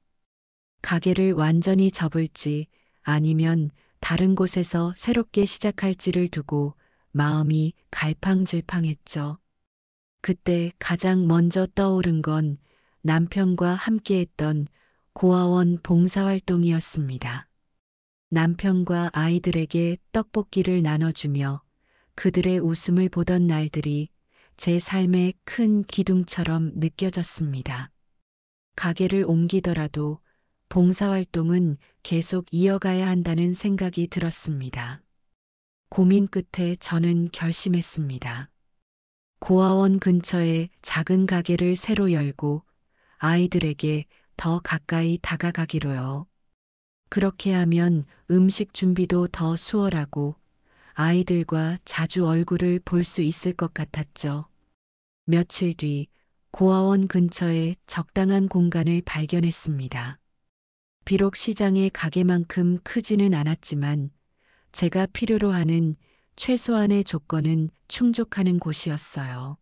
가게를 완전히 접을지 아니면 다른 곳에서 새롭게 시작할지를 두고 마음이 갈팡질팡했죠. 그때 가장 먼저 떠오른 건 남편과 함께했던 고아원 봉사활동이었습니다. 남편과 아이들에게 떡볶이를 나눠주며 그들의 웃음을 보던 날들이 제 삶의 큰 기둥처럼 느껴졌습니다. 가게를 옮기더라도 봉사활동은 계속 이어가야 한다는 생각이 들었습니다. 고민 끝에 저는 결심했습니다. 고아원 근처에 작은 가게를 새로 열고 아이들에게 더 가까이 다가가기로요. 그렇게 하면 음식 준비도 더 수월하고 아이들과 자주 얼굴을 볼 수 있을 것 같았죠. 며칠 뒤 고아원 근처에 적당한 공간을 발견했습니다. 비록 시장의 가게만큼 크지는 않았지만 제가 필요로 하는 최소한의 조건은 충족하는 곳이었어요.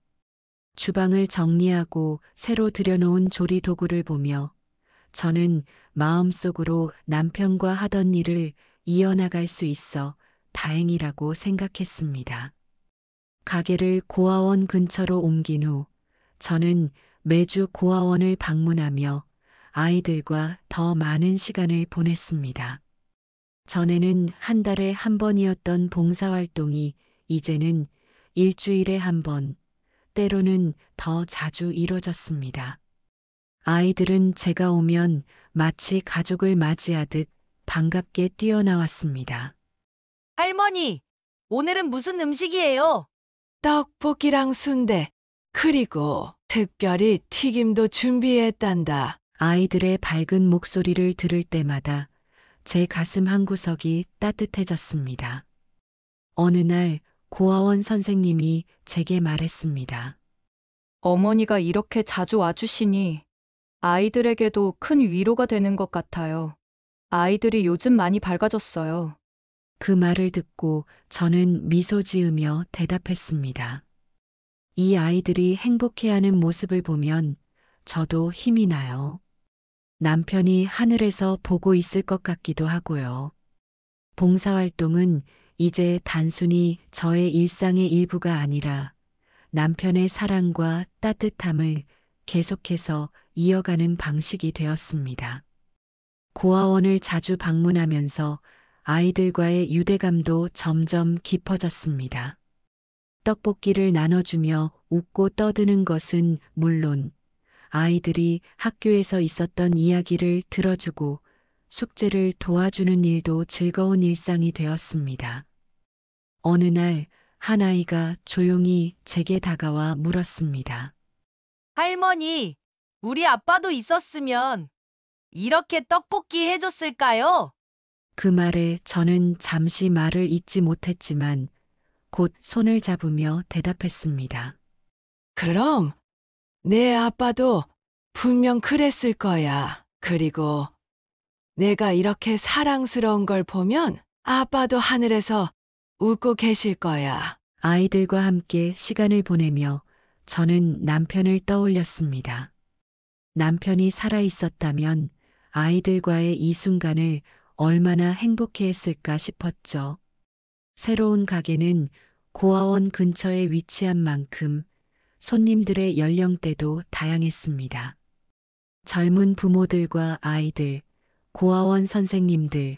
주방을 정리하고 새로 들여놓은 조리 도구를 보며 저는 마음속으로 남편과 하던 일을 이어나갈 수 있어 다행이라고 생각했습니다. 가게를 고아원 근처로 옮긴 후 저는 매주 고아원을 방문하며 아이들과 더 많은 시간을 보냈습니다. 전에는 한 달에 한 번이었던 봉사활동이 이제는 일주일에 한 번, 때로는 더 자주 이뤄졌습니다. 아이들은 제가 오면 마치 가족을 맞이하듯 반갑게 뛰어나왔습니다. 할머니, 오늘은 무슨 음식이에요? 떡볶이랑 순대, 그리고 특별히 튀김도 준비했단다. 아이들의 밝은 목소리를 들을 때마다 제 가슴 한구석이 따뜻해졌습니다. 어느 날 고아원 선생님이 제게 말했습니다. 어머니가 이렇게 자주 와주시니 아이들에게도 큰 위로가 되는 것 같아요. 아이들이 요즘 많이 밝아졌어요. 그 말을 듣고 저는 미소 지으며 대답했습니다. 이 아이들이 행복해하는 모습을 보면 저도 힘이 나요. 남편이 하늘에서 보고 있을 것 같기도 하고요. 봉사활동은 이제 단순히 저의 일상의 일부가 아니라 남편의 사랑과 따뜻함을 계속해서 이어가는 방식이 되었습니다. 고아원을 자주 방문하면서 아이들과의 유대감도 점점 깊어졌습니다. 떡볶이를 나눠주며 웃고 떠드는 것은 물론 아이들이 학교에서 있었던 이야기를 들어주고 숙제를 도와주는 일도 즐거운 일상이 되었습니다. 어느 날 한 아이가 조용히 제게 다가와 물었습니다. 할머니, 우리 아빠도 있었으면 이렇게 떡볶이 해줬을까요? 그 말에 저는 잠시 말을 잇지 못했지만 곧 손을 잡으며 대답했습니다. 그럼 내 아빠도 분명 그랬을 거야. 그리고 내가 이렇게 사랑스러운 걸 보면 아빠도 하늘에서 웃고 계실 거야. 아이들과 함께 시간을 보내며 저는 남편을 떠올렸습니다. 남편이 살아 있었다면 아이들과의 이 순간을 얼마나 행복해 했을까 싶었죠. 새로운 가게는 고아원 근처에 위치한 만큼 손님들의 연령대도 다양했습니다. 젊은 부모들과 아이들, 고아원 선생님들,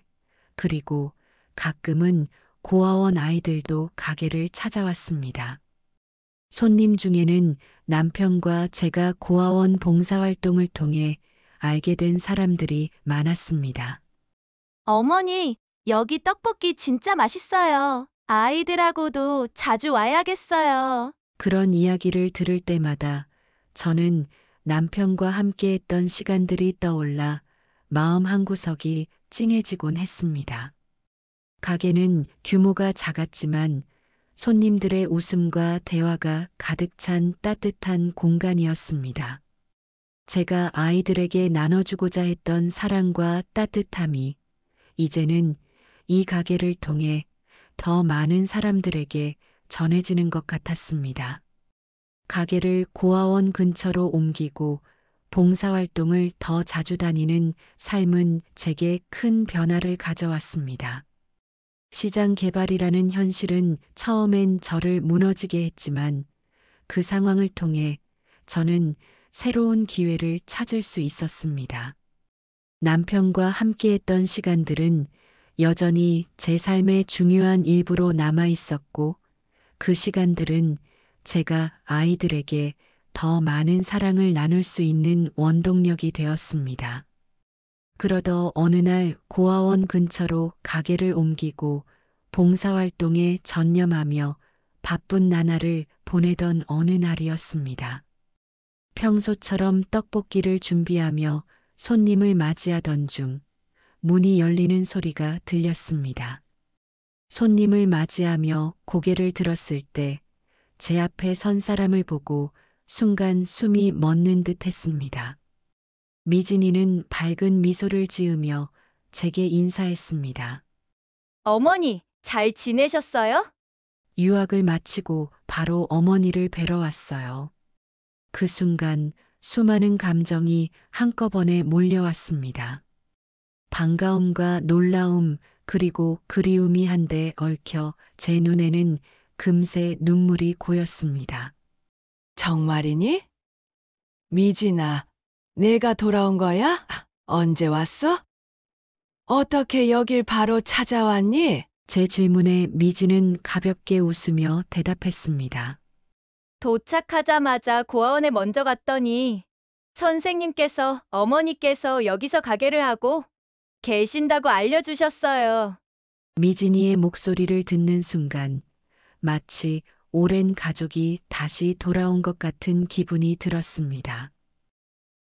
그리고 가끔은 고아원 아이들도 가게를 찾아왔습니다. 손님 중에는 남편과 제가 고아원 봉사활동을 통해 알게 된 사람들이 많았습니다. 어머니, 여기 떡볶이 진짜 맛있어요. 아이들하고도 자주 와야겠어요. 그런 이야기를 들을 때마다 저는 남편과 함께했던 시간들이 떠올라 마음 한구석이 찡해지곤 했습니다. 가게는 규모가 작았지만 손님들의 웃음과 대화가 가득 찬 따뜻한 공간이었습니다. 제가 아이들에게 나눠주고자 했던 사랑과 따뜻함이 이제는 이 가게를 통해 더 많은 사람들에게 전해지는 것 같았습니다. 가게를 고아원 근처로 옮기고 봉사활동을 더 자주 다니는 삶은 제게 큰 변화를 가져왔습니다. 시장 개발이라는 현실은 처음엔 저를 무너지게 했지만 그 상황을 통해 저는 새로운 기회를 찾을 수 있었습니다. 남편과 함께했던 시간들은 여전히 제 삶의 중요한 일부로 남아 있었고 그 시간들은 제가 아이들에게 더 많은 사랑을 나눌 수 있는 원동력이 되었습니다. 그러다 어느 날 고아원 근처로 가게를 옮기고 봉사활동에 전념하며 바쁜 나날을 보내던 어느 날이었습니다. 평소처럼 떡볶이를 준비하며 손님을 맞이하던 중 문이 열리는 소리가 들렸습니다. 손님을 맞이하며 고개를 들었을 때 제 앞에 선 사람을 보고 순간 숨이 멎는 듯 했습니다. 미진이는 밝은 미소를 지으며 제게 인사했습니다. 어머니, 잘 지내셨어요? 유학을 마치고 바로 어머니를 뵈러 왔어요. 그 순간 수많은 감정이 한꺼번에 몰려왔습니다. 반가움과 놀라움 그리고 그리움이 한데 얽혀 제 눈에는 금세 눈물이 고였습니다. 정말이니? 미진아, 내가 돌아온 거야? 언제 왔어? 어떻게 여길 바로 찾아왔니? 제 질문에 미진은 가볍게 웃으며 대답했습니다. 도착하자마자 고아원에 먼저 갔더니 선생님께서 어머니께서 여기서 가게를 하고 계신다고 알려주셨어요. 미진이의 목소리를 듣는 순간 마치 오랜 가족이 다시 돌아온 것 같은 기분이 들었습니다.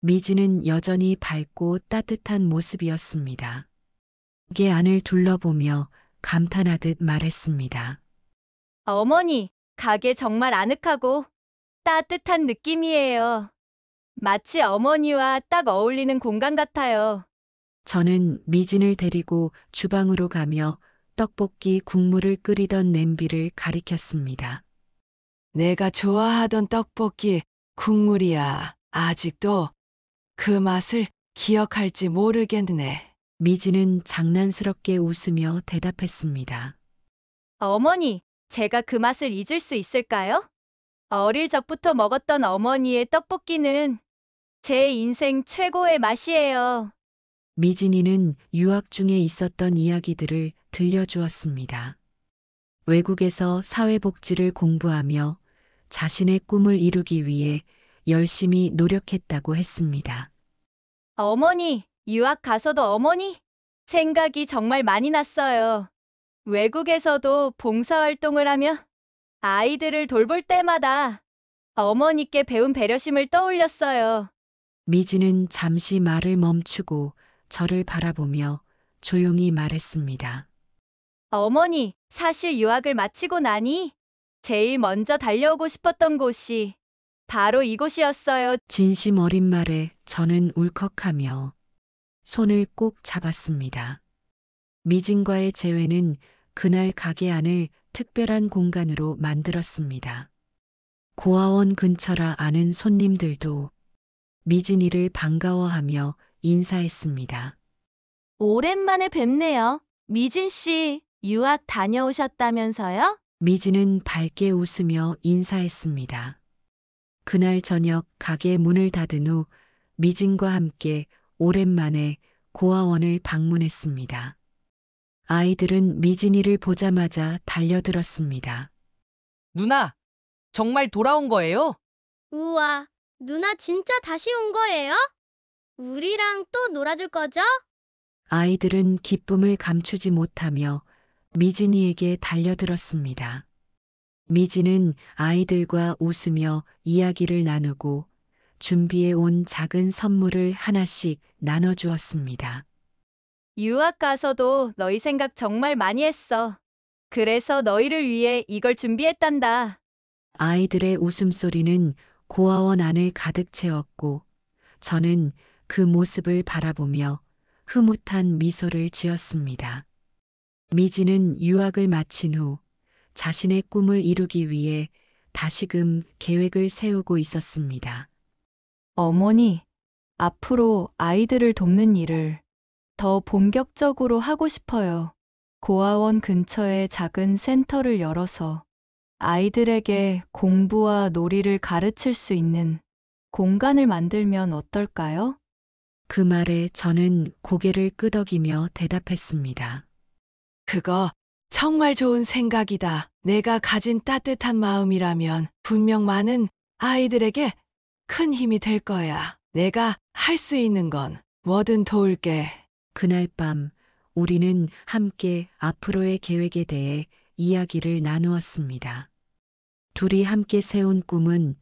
미진은 여전히 밝고 따뜻한 모습이었습니다. 가게 안을 둘러보며 감탄하듯 말했습니다. 어머니, 가게 정말 아늑하고 따뜻한 느낌이에요. 마치 어머니와 딱 어울리는 공간 같아요. 저는 미진을 데리고 주방으로 가며 떡볶이 국물을 끓이던 냄비를 가리켰습니다. 내가 좋아하던 떡볶이 국물이야. 아직도 그 맛을 기억할지 모르겠네. 미진은 장난스럽게 웃으며 대답했습니다. 어머니, 제가 그 맛을 잊을 수 있을까요? 어릴 적부터 먹었던 어머니의 떡볶이는 제 인생 최고의 맛이에요. 미진이는 유학 중에 있었던 이야기들을 들려주었습니다. 외국에서 사회복지를 공부하며 자신의 꿈을 이루기 위해 열심히 노력했다고 했습니다. 어머니, 유학 가서도 어머니 생각이 정말 많이 났어요. 외국에서도 봉사활동을 하며 아이들을 돌볼 때마다 어머니께 배운 배려심을 떠올렸어요. 미진은 잠시 말을 멈추고 저를 바라보며 조용히 말했습니다. 어머니, 사실 유학을 마치고 나니 제일 먼저 달려오고 싶었던 곳이 바로 이곳이었어요. 진심 어린 말에 저는 울컥하며 손을 꼭 잡았습니다. 미진과의 재회는 그날 가게 안을 특별한 공간으로 만들었습니다. 고아원 근처라 아는 손님들도 미진이를 반가워하며 인사했습니다. 오랜만에 뵙네요. 미진 씨, 유학 다녀오셨다면서요? 미진은 밝게 웃으며 인사했습니다. 그날 저녁 가게 문을 닫은 후 미진과 함께 오랜만에 고아원을 방문했습니다. 아이들은 미진이를 보자마자 달려들었습니다. 누나, 정말 돌아온 거예요? 우와, 누나 진짜 다시 온 거예요? 우리랑 또 놀아줄 거죠? 아이들은 기쁨을 감추지 못하며 미진이에게 달려들었습니다. 미진은 아이들과 웃으며 이야기를 나누고 준비해 온 작은 선물을 하나씩 나눠주었습니다. 유학 가서도 너희 생각 정말 많이 했어. 그래서 너희를 위해 이걸 준비했단다. 아이들의 웃음소리는 고아원 안을 가득 채웠고 저는 그 모습을 바라보며 흐뭇한 미소를 지었습니다. 미진은 유학을 마친 후 자신의 꿈을 이루기 위해 다시금 계획을 세우고 있었습니다. 어머니, 앞으로 아이들을 돕는 일을 더 본격적으로 하고 싶어요. 고아원 근처에 작은 센터를 열어서 아이들에게 공부와 놀이를 가르칠 수 있는 공간을 만들면 어떨까요? 그 말에 저는 고개를 끄덕이며 대답했습니다. 그거 정말 좋은 생각이다. 내가 가진 따뜻한 마음이라면 분명 많은 아이들에게 큰 힘이 될 거야. 내가 할 수 있는 건 뭐든 도울게. 그날 밤 우리는 함께 앞으로의 계획에 대해 이야기를 나누었습니다. 둘이 함께 세운 꿈은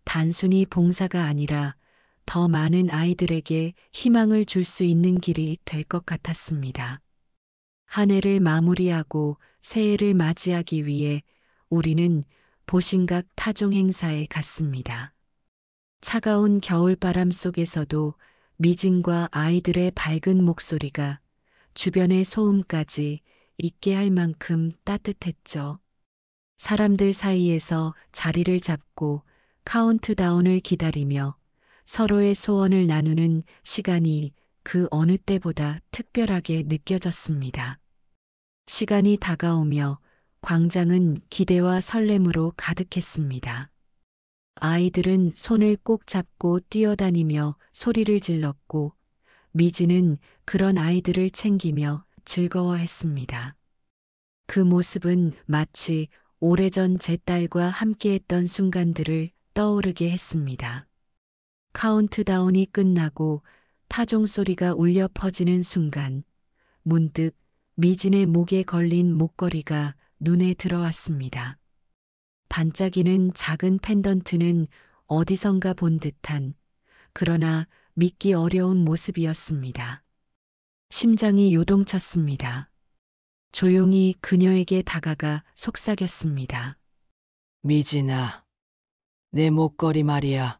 단순히 봉사가 아니라 더 많은 아이들에게 희망을 줄 수 있는 길이 될 것 같았습니다. 한 해를 마무리하고 새해를 맞이하기 위해 우리는 보신각 타종 행사에 갔습니다. 차가운 겨울바람 속에서도 미진과 아이들의 밝은 목소리가 주변의 소음까지 잊게 할 만큼 따뜻했죠. 사람들 사이에서 자리를 잡고 카운트다운을 기다리며 서로의 소원을 나누는 시간이 그 어느 때보다 특별하게 느껴졌습니다. 시간이 다가오며 광장은 기대와 설렘으로 가득했습니다. 아이들은 손을 꼭 잡고 뛰어다니며 소리를 질렀고 미진은 그런 아이들을 챙기며 즐거워했습니다. 그 모습은 마치 오래전 제 딸과 함께했던 순간들을 떠오르게 했습니다. 카운트다운이 끝나고 타종 소리가 울려 퍼지는 순간 문득 미진의 목에 걸린 목걸이가 눈에 들어왔습니다. 반짝이는 작은 펜던트는 어디선가 본 듯한 그러나 믿기 어려운 모습이었습니다. 심장이 요동쳤습니다. 조용히 그녀에게 다가가 속삭였습니다. 미진아, 내 목걸이 말이야.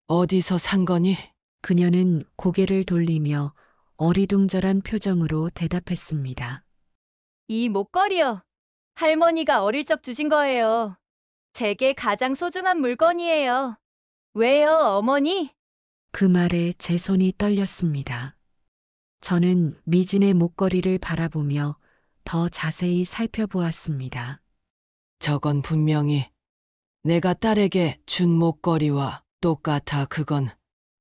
어디서 산 거니? 그녀는 고개를 돌리며 어리둥절한 표정으로 대답했습니다. 이 목걸이요. 할머니가 어릴 적 주신 거예요. 제게 가장 소중한 물건이에요. 왜요, 어머니? 그 말에 제 손이 떨렸습니다. 저는 미진의 목걸이를 바라보며 더 자세히 살펴보았습니다. 저건 분명히 내가 딸에게 준 목걸이와 똑같아. 그건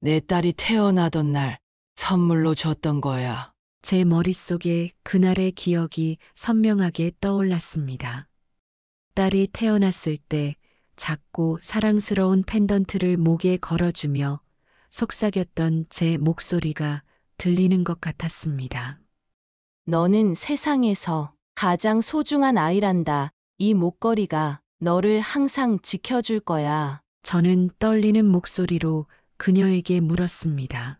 내 딸이 태어나던 날 선물로 줬던 거야. 제 머릿속에 그날의 기억이 선명하게 떠올랐습니다. 딸이 태어났을 때 작고 사랑스러운 펜던트를 목에 걸어주며 속삭였던 제 목소리가 들리는 것 같았습니다. 너는 세상에서 가장 소중한 아이란다. 이 목걸이가 너를 항상 지켜줄 거야. 저는 떨리는 목소리로 그녀에게 물었습니다.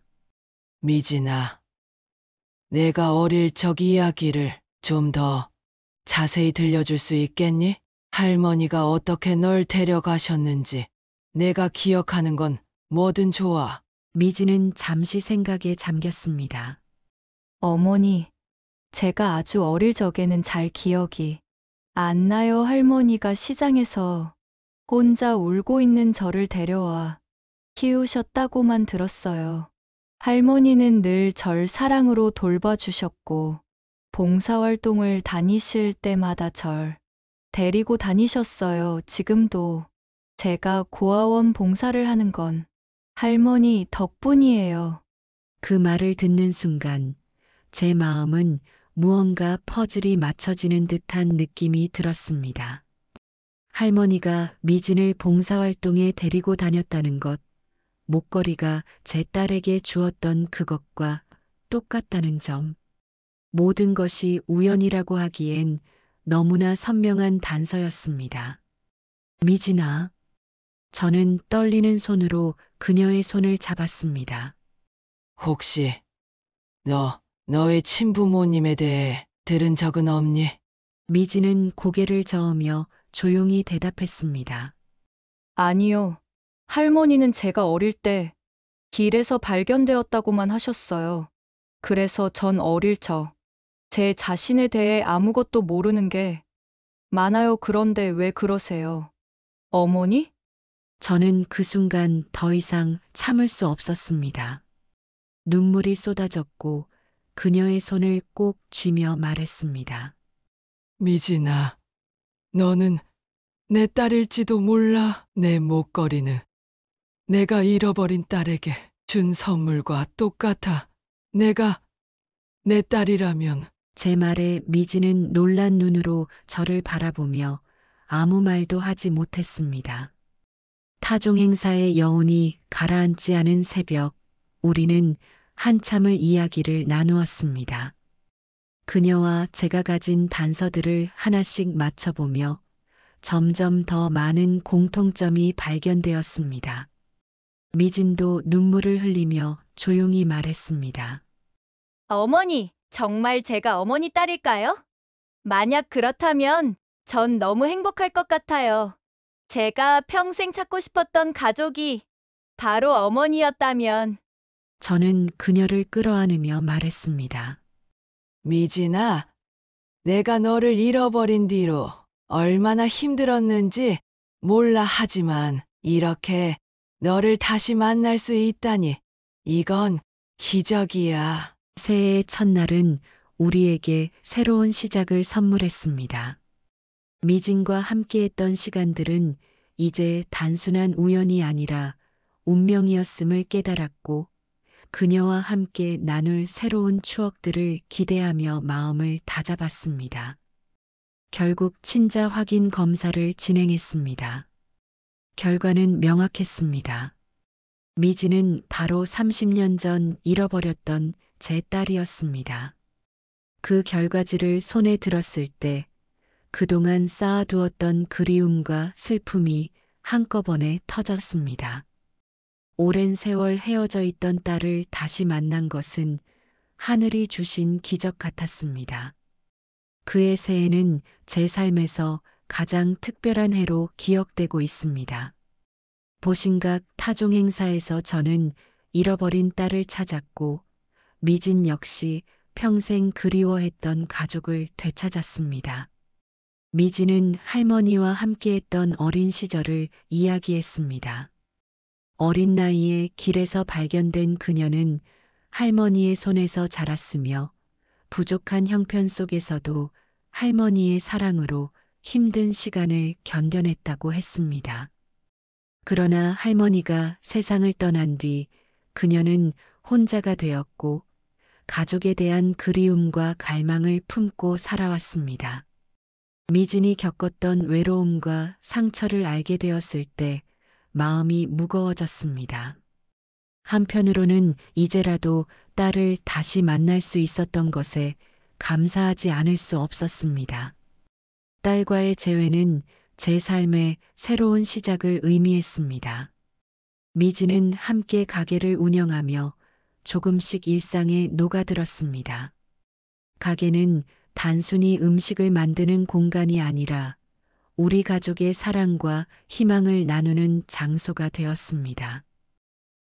미진아, 내가 어릴 적 이야기를 좀 더 자세히 들려줄 수 있겠니? 할머니가 어떻게 널 데려가셨는지 내가 기억하는 건 뭐든 좋아. 미진은 잠시 생각에 잠겼습니다. 어머니, 제가 아주 어릴 적에는 잘 기억이 안 나요. 할머니가 시장에서 혼자 울고 있는 저를 데려와 키우셨다고만 들었어요. 할머니는 늘 절 사랑으로 돌봐주셨고 봉사활동을 다니실 때마다 절 데리고 다니셨어요. 지금도 제가 고아원 봉사를 하는 건 할머니 덕분이에요. 그 말을 듣는 순간 제 마음은 무언가 퍼즐이 맞춰지는 듯한 느낌이 들었습니다. 할머니가 미진을 봉사활동에 데리고 다녔다는 것, 목걸이가 제 딸에게 주었던 그것과 똑같다는 점, 모든 것이 우연이라고 하기엔 너무나 선명한 단서였습니다. 미진아, 저는 떨리는 손으로 그녀의 손을 잡았습니다. 혹시 너의 친부모님에 대해 들은 적은 없니? 미진은 고개를 저으며 조용히 대답했습니다. 아니요. 할머니는 제가 어릴 때 길에서 발견되었다고만 하셨어요. 그래서 전 어릴 적 제 자신에 대해 아무것도 모르는 게 많아요. 그런데 왜 그러세요? 어머니? 저는 그 순간 더 이상 참을 수 없었습니다. 눈물이 쏟아졌고 그녀의 손을 꼭 쥐며 말했습니다. 미진아, 너는 내 딸일지도 몰라. 내 목걸이는 내가 잃어버린 딸에게 준 선물과 똑같아. 내가 내 딸이라면. 제 말에 미진은 놀란 눈으로 저를 바라보며 아무 말도 하지 못했습니다. 타종 행사의 여운이 가라앉지 않은 새벽, 우리는 한참을 이야기를 나누었습니다. 그녀와 제가 가진 단서들을 하나씩 맞춰보며 점점 더 많은 공통점이 발견되었습니다. 미진도 눈물을 흘리며 조용히 말했습니다. 어머니, 정말 제가 어머니 딸일까요? 만약 그렇다면 전 너무 행복할 것 같아요. 제가 평생 찾고 싶었던 가족이 바로 어머니였다면. 저는 그녀를 끌어안으며 말했습니다. 미진아, 내가 너를 잃어버린 뒤로 얼마나 힘들었는지 몰라. 하지만 이렇게 너를 다시 만날 수 있다니, 이건 기적이야. 새해의 첫날은 우리에게 새로운 시작을 선물했습니다. 미진과 함께했던 시간들은 이제 단순한 우연이 아니라 운명이었음을 깨달았고, 그녀와 함께 나눌 새로운 추억들을 기대하며 마음을 다잡았습니다. 결국 친자 확인 검사를 진행했습니다. 결과는 명확했습니다. 미진은 바로 30년 전 잃어버렸던 제 딸이었습니다. 그 결과지를 손에 들었을 때 그동안 쌓아두었던 그리움과 슬픔이 한꺼번에 터졌습니다. 오랜 세월 헤어져 있던 딸을 다시 만난 것은 하늘이 주신 기적 같았습니다. 그의 새해는 제 삶에서 가장 특별한 해로 기억되고 있습니다. 보신각 타종 행사에서 저는 잃어버린 딸을 찾았고 미진 역시 평생 그리워했던 가족을 되찾았습니다. 미진은 할머니와 함께했던 어린 시절을 이야기했습니다. 어린 나이에 길에서 발견된 그녀는 할머니의 손에서 자랐으며 부족한 형편 속에서도 할머니의 사랑으로 힘든 시간을 견뎌냈다고 했습니다. 그러나 할머니가 세상을 떠난 뒤 그녀는 혼자가 되었고 가족에 대한 그리움과 갈망을 품고 살아왔습니다. 미진이 겪었던 외로움과 상처를 알게 되었을 때 마음이 무거워졌습니다. 한편으로는 이제라도 딸을 다시 만날 수 있었던 것에 감사하지 않을 수 없었습니다. 딸과의 재회는 제 삶의 새로운 시작을 의미했습니다. 미진은 함께 가게를 운영하며 조금씩 일상에 녹아들었습니다. 가게는 단순히 음식을 만드는 공간이 아니라 우리 가족의 사랑과 희망을 나누는 장소가 되었습니다.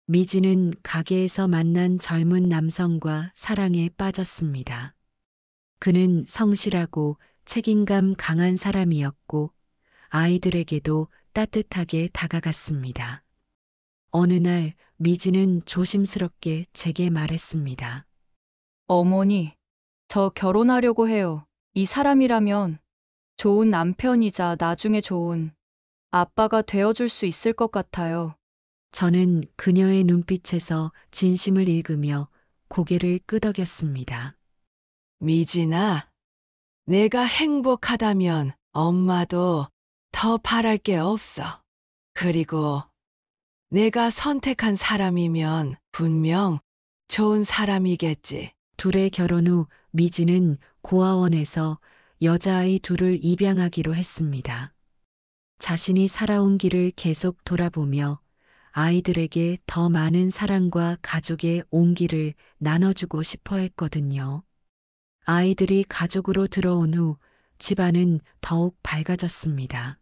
미진은 가게에서 만난 젊은 남성과 사랑에 빠졌습니다. 그는 성실하고 책임감 강한 사람이었고 아이들에게도 따뜻하게 다가갔습니다. 어느 날 미진은 조심스럽게 제게 말했습니다. 어머니, 저 결혼하려고 해요. 이 사람이라면 좋은 남편이자 나중에 좋은 아빠가 되어줄 수 있을 것 같아요. 저는 그녀의 눈빛에서 진심을 읽으며 고개를 끄덕였습니다. 미진아, 내가 행복하다면 엄마도 더 바랄 게 없어. 그리고 내가 선택한 사람이면 분명 좋은 사람이겠지. 둘의 결혼 후 미진은 고아원에서 여자아이 둘을 입양하기로 했습니다. 자신이 살아온 길을 계속 돌아보며 아이들에게 더 많은 사랑과 가족의 온기를 나눠주고 싶어 했거든요. 아이들이 가족으로 들어온 후 집안은 더욱 밝아졌습니다.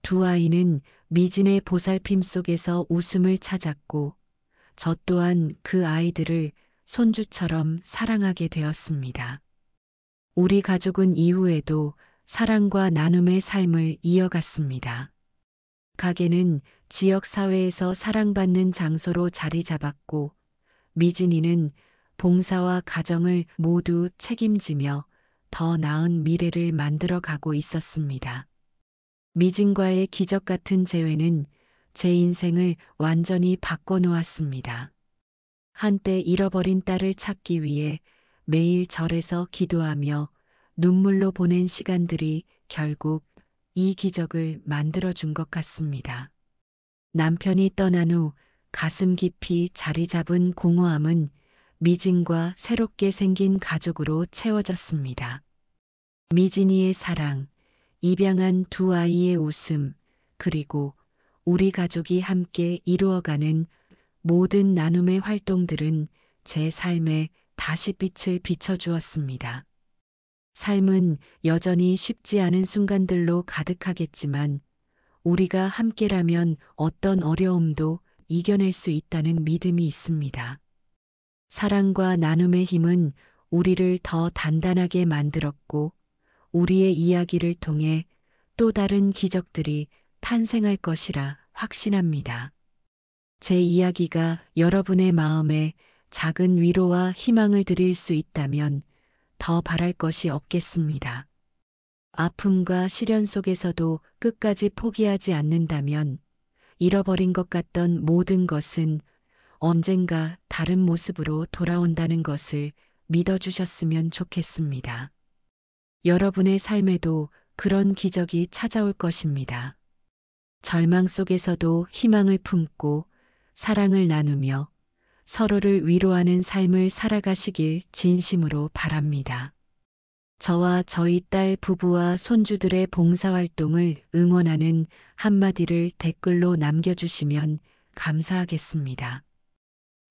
두 아이는 미진의 보살핌 속에서 웃음을 찾았고 저 또한 그 아이들을 손주처럼 사랑하게 되었습니다. 우리 가족은 이후에도 사랑과 나눔의 삶을 이어갔습니다. 가게는 지역사회에서 사랑받는 장소로 자리 잡았고 미진이는 봉사와 가정을 모두 책임지며 더 나은 미래를 만들어 가고 있었습니다. 미진과의 기적 같은 재회는 제 인생을 완전히 바꿔놓았습니다. 한때 잃어버린 딸을 찾기 위해 매일 절에서 기도하며 눈물로 보낸 시간들이 결국 이 기적을 만들어준 것 같습니다. 남편이 떠난 후 가슴 깊이 자리 잡은 공허함은 미진과 새롭게 생긴 가족으로 채워졌습니다. 미진이의 사랑, 입양한 두 아이의 웃음, 그리고 우리 가족이 함께 이루어가는 모든 나눔의 활동들은 제 삶에 다시 빛을 비춰주었습니다. 삶은 여전히 쉽지 않은 순간들로 가득하겠지만 우리가 함께라면 어떤 어려움도 이겨낼 수 있다는 믿음이 있습니다. 사랑과 나눔의 힘은 우리를 더 단단하게 만들었고 우리의 이야기를 통해 또 다른 기적들이 탄생할 것이라 확신합니다. 제 이야기가 여러분의 마음에 작은 위로와 희망을 드릴 수 있다면 더 바랄 것이 없겠습니다. 아픔과 시련 속에서도 끝까지 포기하지 않는다면 잃어버린 것 같던 모든 것은 언젠가 다른 모습으로 돌아온다는 것을 믿어주셨으면 좋겠습니다. 여러분의 삶에도 그런 기적이 찾아올 것입니다. 절망 속에서도 희망을 품고 사랑을 나누며 서로를 위로하는 삶을 살아가시길 진심으로 바랍니다. 저와 저희 딸 부부와 손주들의 봉사활동을 응원하는 한마디를 댓글로 남겨주시면 감사하겠습니다.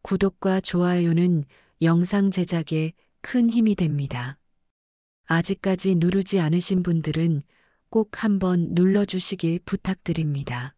구독과 좋아요는 영상 제작에 큰 힘이 됩니다. 아직까지 누르지 않으신 분들은 꼭 한번 눌러주시길 부탁드립니다.